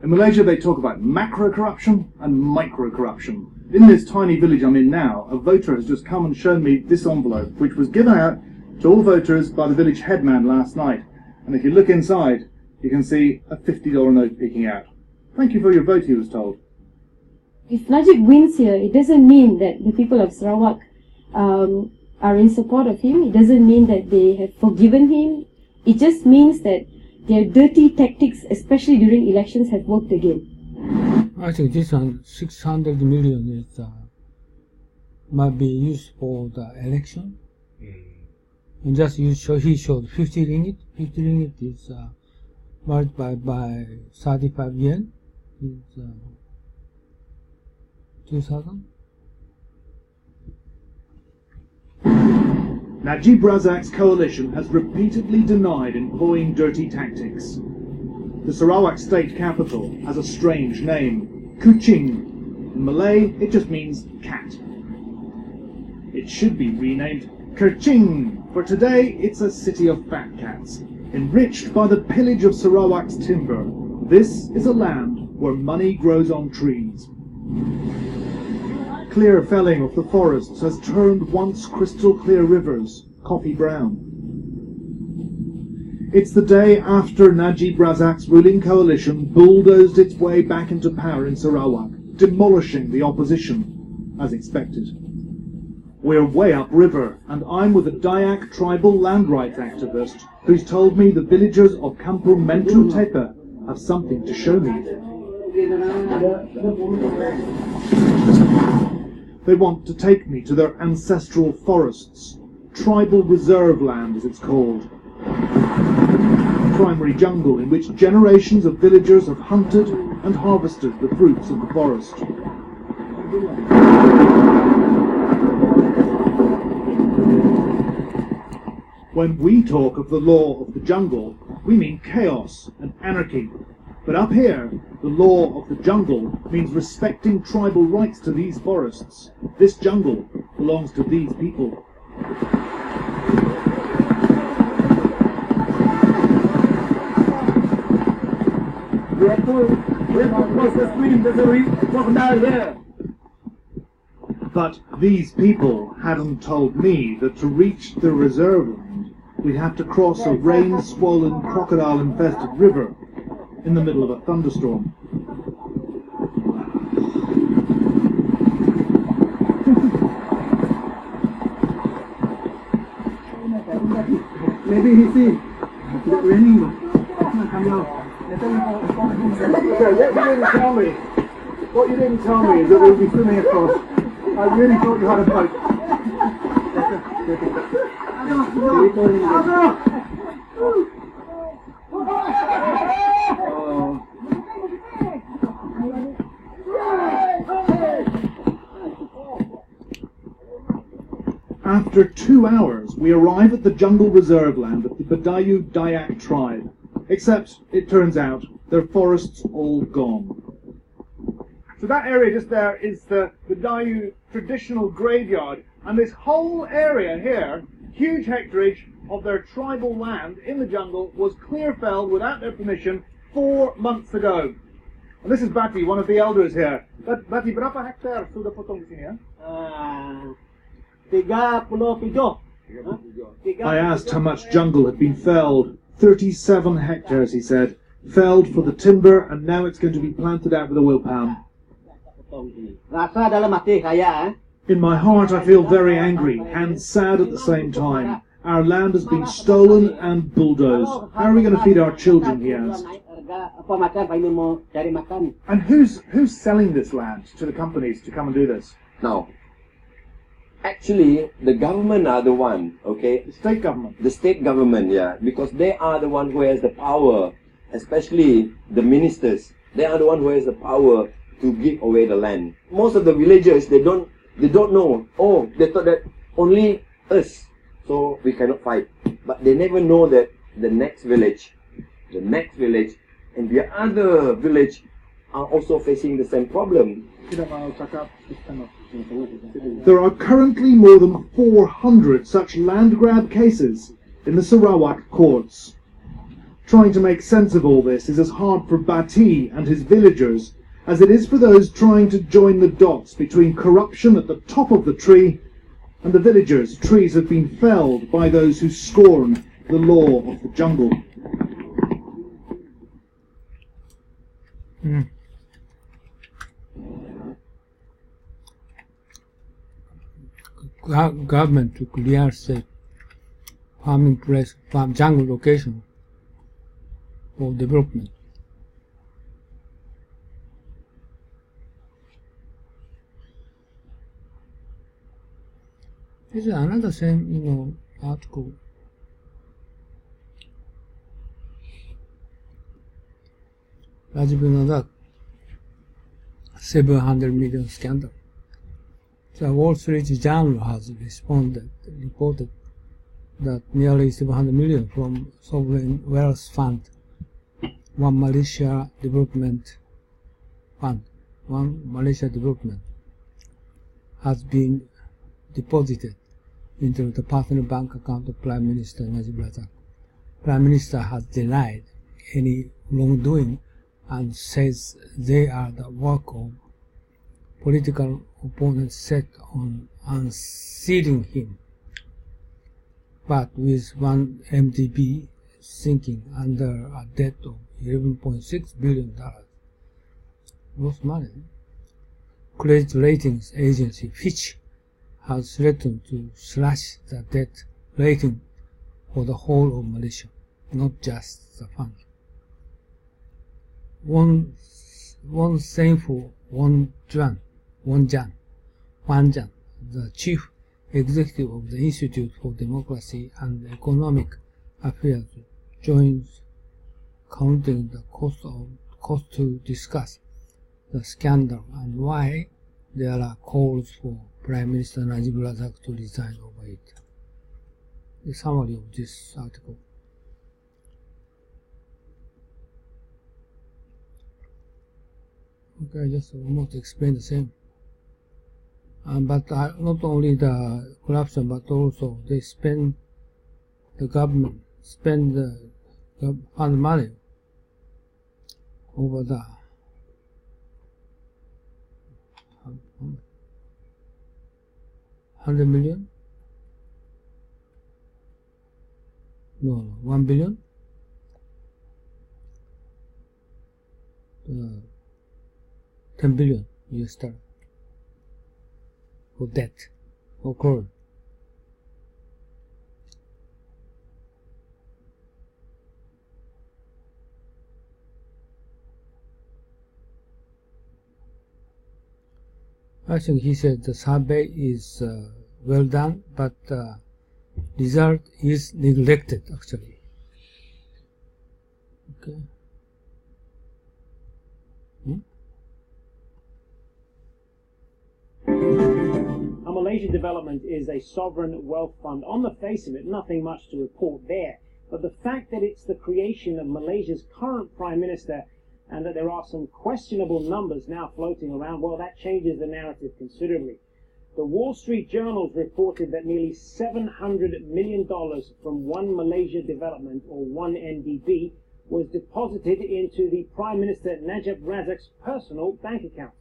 In Malaysia they talk about macro corruption and micro corruption. In this tiny village I'm in now, a voter has just come and shown me this envelope, which was given out to all voters by the village headman last night. And if you look inside, you can see a $50 note peeking out. Thank you for your vote, he was told. If Najib wins here, it doesn't mean that the people of Sarawak are in support of him. It doesn't mean that they have forgiven him. It just means that their dirty tactics, especially during elections, have worked again. I think this one, 600 million is might be used for the election. And just he showed 50 ringgit. 50 ringgit is multiplied by 35 yen is 2,000. Najib Razak's coalition has repeatedly denied employing dirty tactics. The Sarawak state capital has a strange name, Kuching. In Malay, it just means cat. It should be renamed Kerching, for today it's a city of fat cats, enriched by the pillage of Sarawak's timber. This is a land where money grows on trees. Clear felling of the forests has turned once crystal clear rivers coffee brown. It's the day after Najib Razak's ruling coalition bulldozed its way back into power in Sarawak, demolishing the opposition, as expected. We're way upriver, and I'm with a Dayak tribal land rights activist who's told me the villagers of Kampung Mentu Tepe have something to show me. They want to take me to their ancestral forests, tribal reserve land as it's called. Primary jungle in which generations of villagers have hunted and harvested the fruits of the forest. When we talk of the law of the jungle, we mean chaos and anarchy. But up here, the law of the jungle means respecting tribal rights to these forests. This jungle belongs to these people. We have to cross the stream. There's a crocodile here. But these people hadn't told me that to reach the reserve land, we'd have to cross a rain-swollen, crocodile-infested river in the middle of a thunderstorm. Maybe he see it's raining. What you didn't tell me is that we'll be swimming across. I really thought you had a boat. After 2 hours, we arrive at the jungle reserve land of the Badayu Dayak tribe. Except, it turns out, their forests all gone. So that area just there is the Badayu traditional graveyard, and this whole area here, huge hectareage of their tribal land in the jungle, was clear felled without their permission 4 months ago. And this is Bati, one of the elders here. Bati, berapa hektar sudah potong di sini ya? 37. I asked how much jungle had been felled. 37 hectares, he said. Felled for the timber, and now it's going to be planted out with a oil palm. In my heart, I feel very angry and sad at the same time. Our land has been stolen and bulldozed. How are we going to feed our children, he asked. And who's selling this land to the companies to come and do this? Now, actually, the government are the one, okay? The state government. The state government, yeah, because they are the one who has the power, especially the ministers. They are the one who has the power to give away the land. Most of the villagers, they don't know. Oh, they thought that only us, so we cannot fight. But they never know that the next village, and the other village are also facing the same problem. There are currently more than 400 such land grab cases in the Sarawak courts. Trying to make sense of all this is as hard for Bati and his villagers as it is for those trying to join the dots between corruption at the top of the tree and the villagers' trees have been felled by those who scorn the law of the jungle. Government to clear safe farming place, jungle location for development. This is another same, article. Rajiv Nadak, 700 million scandal. The Wall Street Journal has reported that nearly 700 million from sovereign wealth fund, one Malaysia development, has been deposited into the personal bank account of Prime Minister Najib Razak. Prime Minister has denied any wrongdoing and says they are the work of political opponents set on unseating him. But with one MDB sinking under a debt of $11.6 billion, lost money, credit ratings agency Fitch has threatened to slash the debt rating for the whole of Malaysia, not just the fund. Wan Jan, the chief executive of the Institute for Democracy and Economic Affairs, joins counting the cost to discuss the scandal and why there are calls for Prime Minister Najib Razak to resign over it. The summary of this article. Okay, I just almost explained the same. But not only the corruption, but also they spend, the government spend the fund money over the 100 million? No, 1 billion? 10 billion US dollar for debt, for crore. I think he said the survey is well done, but result is neglected actually. Okay. A Malaysia Development is a sovereign wealth fund. On the face of it, nothing much to report there. But the fact that it's the creation of Malaysia's current Prime Minister and that there are some questionable numbers now floating around, well, that changes the narrative considerably. The Wall Street Journal reported that nearly $700 million from One Malaysia Development, or 1MDB, was deposited into the Prime Minister Najib Razak's personal bank account.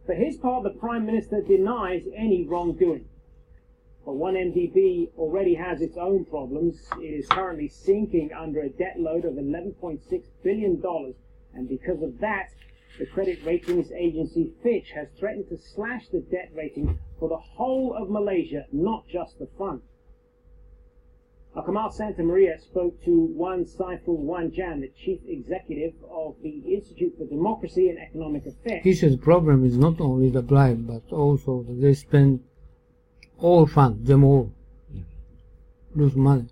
For his part, the Prime Minister denies any wrongdoing. But 1MDB already has its own problems. It is currently sinking under a debt load of $11.6 billion, and because of that, the credit ratings agency Fitch has threatened to slash the debt rating for the whole of Malaysia, not just the fund. Kamal Santa Maria spoke to Wan Saiful Wan Jan, the chief executive of the Institute for Democracy and Economic Affairs. His problem is not only the bribe, but also that they spend all funds, them all, lose money.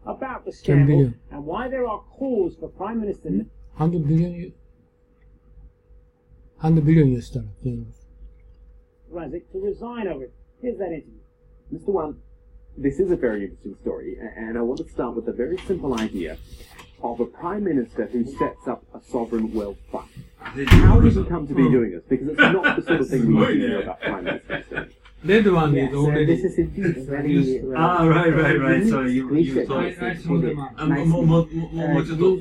About the 10 scandal billion. and why there are calls for Prime Minister 100 billion US dollar. Razik to resign over it. Here's that interview. Mr. Wan, this is a very interesting story, and I want to start with a very simple idea of a Prime Minister who sets up a sovereign wealth fund. How did he come to be doing this? Because it's not the sort of thing we usually hear about Prime Ministers. That one yes, is already. This is indeed a very right. So you told us. I told them out. No. I just told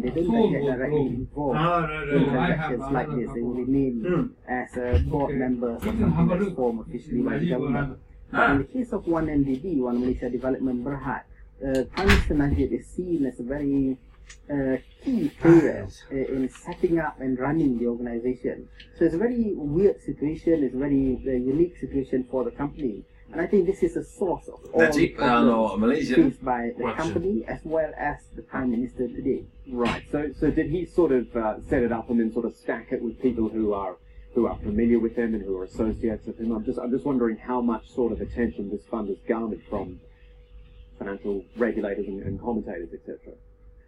they don't get directly involved in transactions like this. They will remain as board members or something that's formed officially by the government. But in the case of 1MDB, One Malaysia Development Berhad, Prime Minister Najib is seen as a very key player in setting up and running the organization. So it's a very weird situation, it's a very unique situation for the company. And I think this is a source of all the problems faced by the company as well as the Prime Minister today. Right, so did he sort of set it up and then sort of stack it with people who are familiar with him and who are associates of him? I'm just wondering how much sort of attention this fund has garnered from financial regulators and commentators, etc.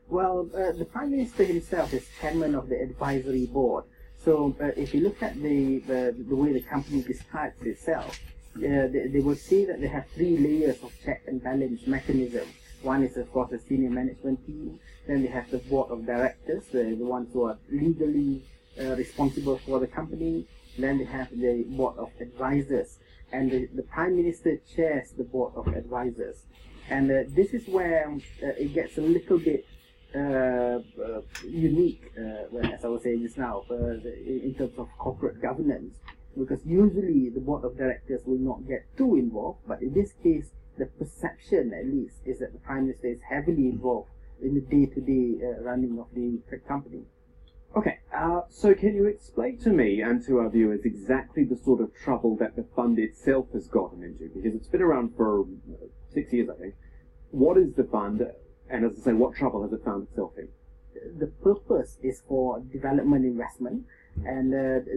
Well, the Prime Minister himself is chairman of the advisory board. So if you look at the way the company describes itself, they will say that they have 3 layers of check and balance mechanism. One is, of course, the senior management team. Then they have the board of directors, the ones who are legally responsible for the company. Then they have the board of advisors. And the Prime Minister chairs the board of advisors. And this is where it gets a little bit unique, as I was saying just now, in terms of corporate governance, because usually the board of directors will not get too involved, but in this case, the perception at least is that the Prime Minister is heavily involved in the day-to-day running of the company. Okay, so can you explain to me and to our viewers exactly the sort of trouble that the fund itself has gotten into? Because it's been around for 6 years, I think. What is the fund? And as I say, what trouble has it found itself in? The purpose is for development investment, and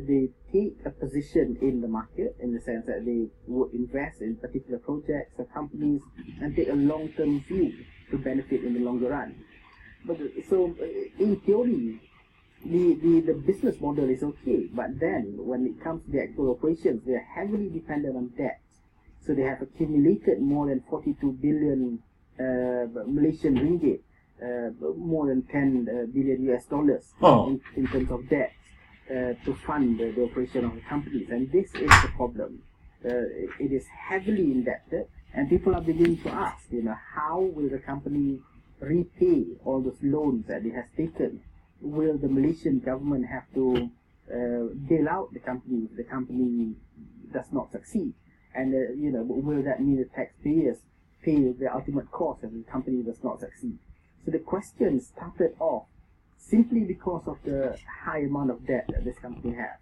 they take a position in the market in the sense that they would invest in particular projects or companies and take a long-term view to benefit in the longer run. But so in theory, the business model is okay, but then when it comes to the actual operations, they are heavily dependent on debt. So they have accumulated more than 42 billion Malaysian ringgit, more than 10 billion US dollars in terms of debt to fund the operation of the companies. And this is the problem. It is heavily indebted, and people are beginning to ask, how will the company repay all those loans that it has taken? Will the Malaysian government have to bail out the company if the company does not succeed? And will that mean the taxpayers pay the ultimate cost if the company does not succeed? So the question started off simply because of the high amount of debt that this company has.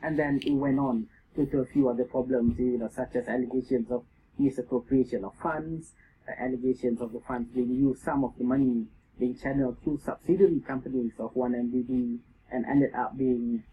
And then it went on to a few other problems, such as allegations of misappropriation of funds, allegations of the funds being used, some of the money being channeled through subsidiary companies of 1MDB and ended up being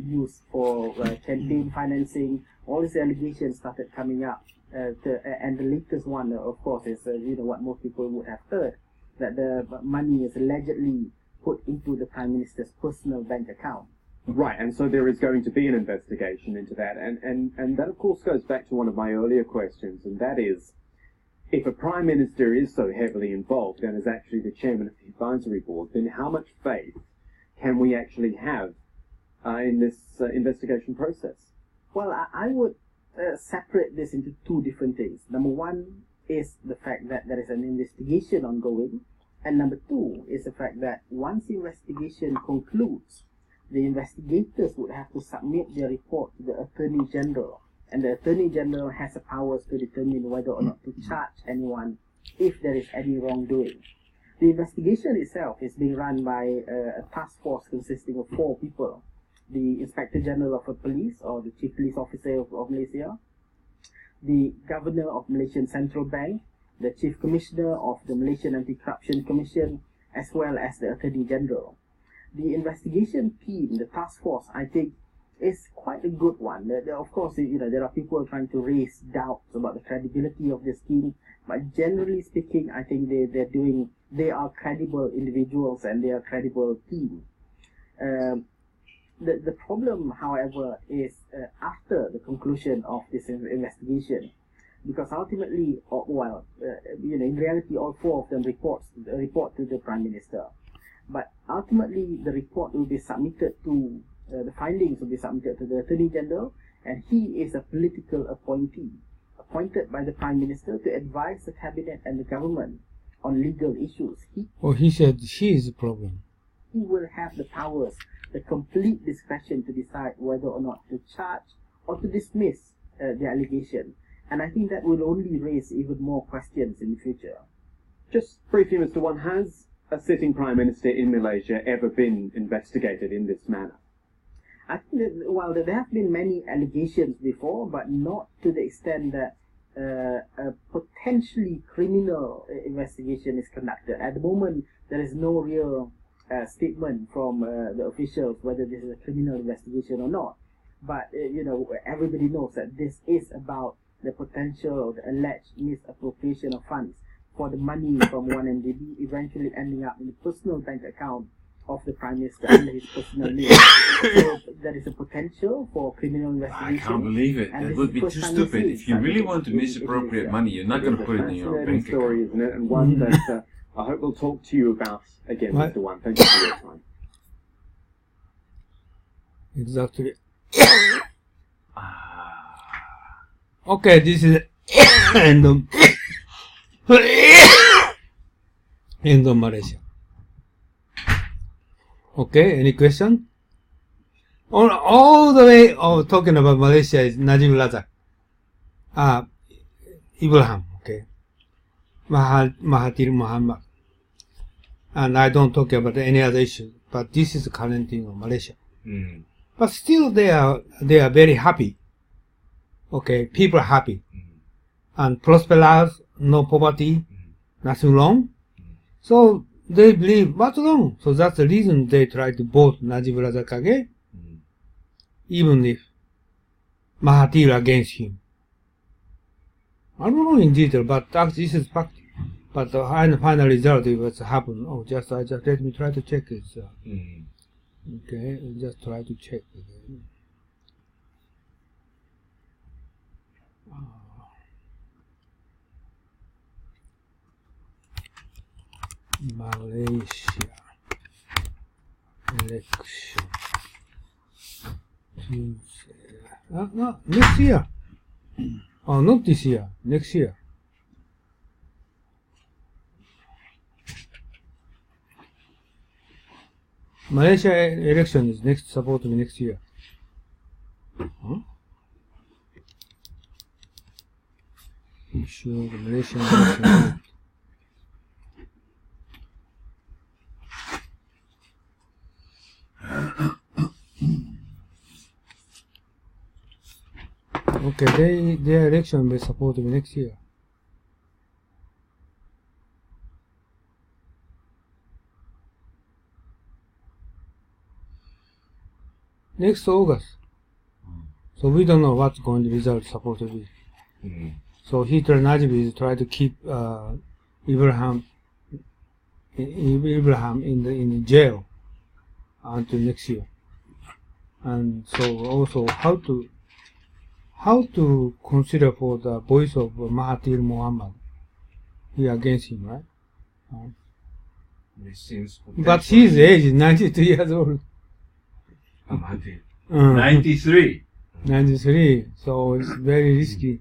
used for campaign financing. All these allegations started coming up. And the latest one, of course, is what most people would have heard, that the money is allegedly put into the Prime Minister's personal bank account. Right, and so there is going to be an investigation into that, and that of course goes back to one of my earlier questions, and that is, if a Prime Minister is so heavily involved and is actually the chairman of the advisory board, then how much faith can we actually have in this investigation process? Well, I would separate this into 2 different things. Number 1 is the fact that there is an investigation ongoing, and number 2 is the fact that once the investigation concludes, the investigators would have to submit their report to the Attorney General, and the Attorney General has the powers to determine whether or not to charge anyone if there is any wrongdoing. The investigation itself is being run by a task force consisting of 4 people: the Inspector General of the Police, or the Chief Police Officer of Malaysia, the Governor of Malaysian Central Bank, the Chief Commissioner of the Malaysian Anti-Corruption Commission, as well as the Attorney General. The investigation team, the task force, I think, is quite a good one. Of course, there are people trying to raise doubts about the credibility of the scheme, but generally speaking, I think they are credible individuals and they are credible team. The problem, however, is after the conclusion of this investigation, because ultimately, in reality, all 4 of them report to the Prime Minister. But ultimately, the report will be submitted to the findings will be submitted to the Attorney General, and he is a political appointee, appointed by the Prime Minister to advise the Cabinet and the government on legal issues. He said she is the problem. He will have the powers, the complete discretion to decide whether or not to charge or to dismiss the allegation. And I think that will only raise even more questions in the future. Just briefly, Mr. Wan, has a sitting Prime Minister in Malaysia ever been investigated in this manner? I think that, there have been many allegations before, but not to the extent that a potentially criminal investigation is conducted. At the moment, there is no real statement from the officials whether this is a criminal investigation or not. But, everybody knows that this is about the potential or the alleged misappropriation of funds for the money from one NDB eventually ending up in the personal bank account of the Prime Minister under his personal name. So there is a potential for criminal investigation. I can't believe it. That would be too stupid. If you really want to misappropriate money, you're not going to put it in your bank account. Story, isn't it? And one that I hope we'll talk to you about again, Mr. Wan. Thank you for your time. Exactly. Okay, this is end of Malaysia. Okay, any question? All the way talking about Malaysia is Najib Razak. Ibrahim, okay. Mahathir Mohamad. And I don't talk about any other issue, but this is the current thing of Malaysia. But still they are very happy. Okay, people are happy. And prosperous, no poverty, nothing wrong. So they believe, what's wrong? So that's the reason they try to vote Najib Razak again, even if Mahathir against him. I don't know in detail, but this is fact. But the final result, it was happened. Just let me try to check it. Okay, just try to check it. Malaysia election. No, next year. Oh, not this year. Next year. Malaysia election is supposed to be next year. Sure, the Malaysian election. Okay, their election will supposed to be next year. Next August. So we don't know what's going to be result supposed to be. So Hitler Najib is trying to keep Ibrahim in the jail until next year. And so also how to consider for the voice of Mahathir Mohamad. He against him, right? But his age is 92 years old. 93. 93. So it's very risky.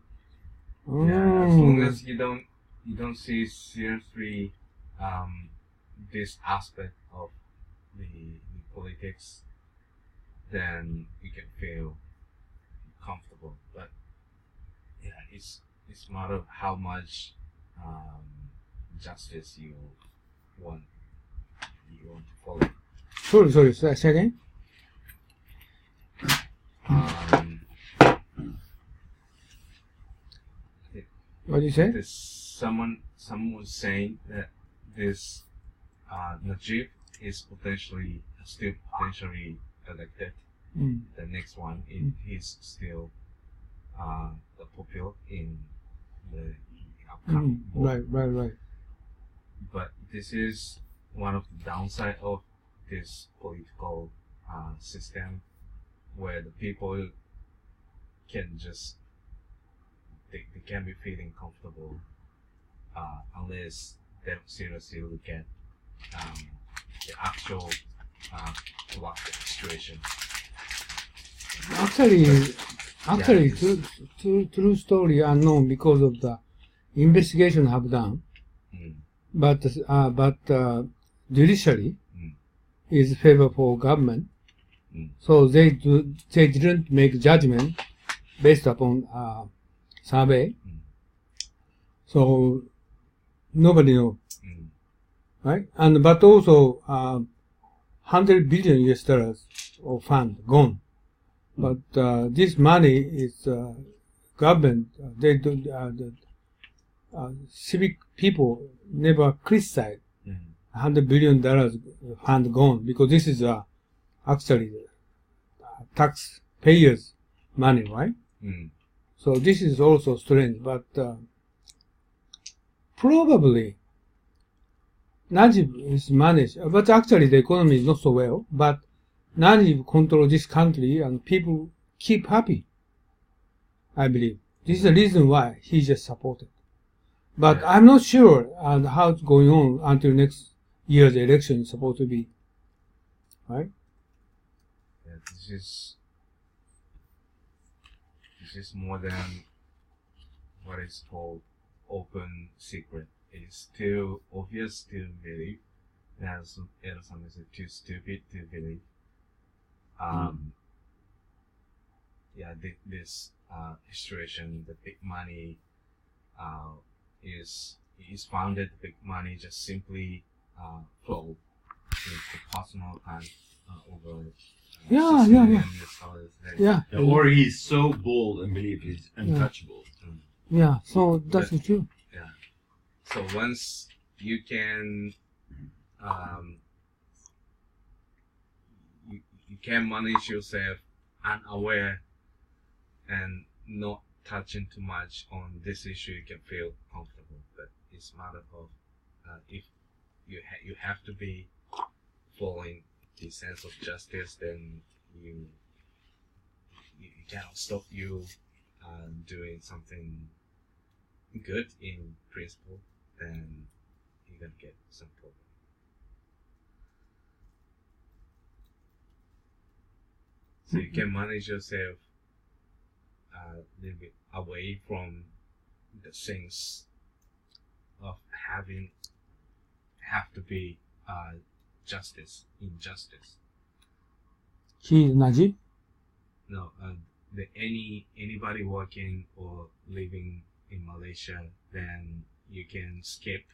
Yeah, as long as you don't see seriously this aspect of the politics, then you can feel comfortable. But yeah, it's a matter of how much justice you want to follow. Sorry, say again. What did you say? Someone was saying that this Najib is still potentially elected. The next one, he's still the popular in the upcoming vote. Right. But this is one of the downside of this political system, where the people can just they can be feeling comfortable unless they don't seriously look at the actual political situation. Actually, true story unknown because of the investigation have done, but judiciary is favor for government, so they didn't make judgment based upon survey, so nobody knows, right? And but also $100 billion US of fund gone. But this money is government. They do civic people never criticize $100 billion fund gone, because this is actually taxpayers' money, right? So this is also strange, but probably Najib is managed, but actually the economy is not so well, but Najib control this country and people keep happy, I believe. This is the reason why he just supported. But I'm not sure how it's going on until next year's election is supposed to be, right? Yeah, this is more than what is called open secret. It's still obvious to believe. There's some is too stupid to believe. This situation, the big money is founded. Big money just simply flow into personal account over. Or he's so bold and believe he's untouchable. Yeah, so that's true. Yeah. So once you can you can manage yourself unaware and not touching too much on this issue, you can feel comfortable. But it's a matter of if you have to be following the sense of justice, then you cannot stop you doing something good in principle, then you're gonna get some problem. So you can manage yourself a little bit away from the things of have to be injustice. He Najib? No, anybody working or living in Malaysia, then you can skip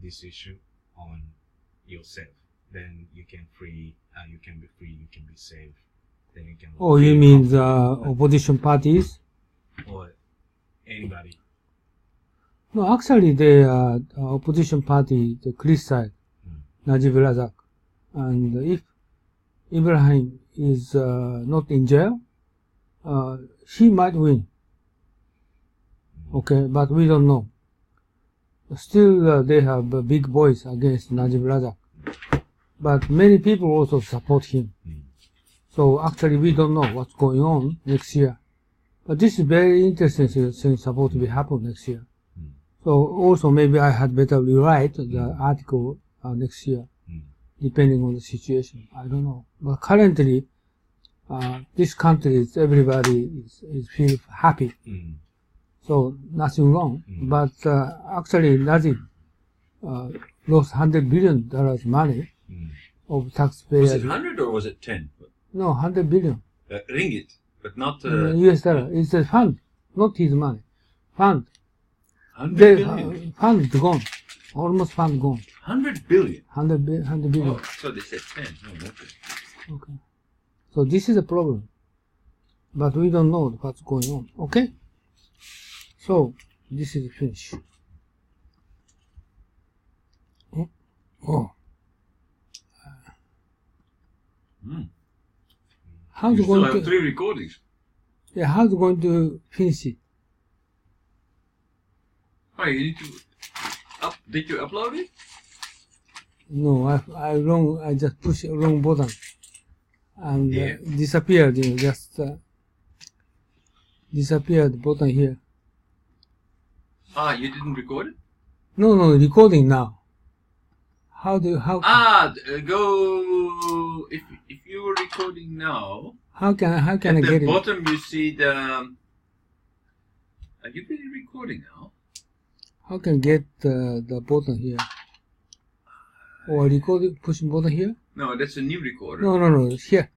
this issue on yourself. Then you can be free, you can be safe. Then you can. Oh, you mean the opposition parties? Or anybody. No, actually, the opposition party they criticize Najib Razak, and if Ibrahim is not in jail, he might win. Okay, but we don't know. Still, they have a big voice against Najib Razak, but many people also support him. So actually, we don't know what's going on next year. But this is very interesting thing supposed to be happen next year. So also maybe I had better rewrite the article next year, depending on the situation. I don't know. But currently, this country everybody is feel happy. So nothing wrong. But actually Najib lost $100 billion money of taxpayers. Was it 100 or was it 10? No, 100 billion. Ringgit, but not... US dollar. It's a fund, not his money. Fund. 100 billion? Fund gone. Almost fund gone. 100 billion? 100 billion. Oh, so they said 10. Oh, okay. Okay. So this is a problem. But we don't know what's going on. Okay? So, this is finished. Oh. How's You it going still have to... 3 recordings. Yeah, how's it going to finish it? Oh, you need to... Did you upload it? No, I just push a wrong button. And Yeah. disappeared, just disappeared the button here. You didn't record it? No, recording now. How? Go... If you were recording now... How can I get at it? the bottom you see the... Are you really recording now? How can I get the button here? Or record push button here? No, that's a new recorder. No, here.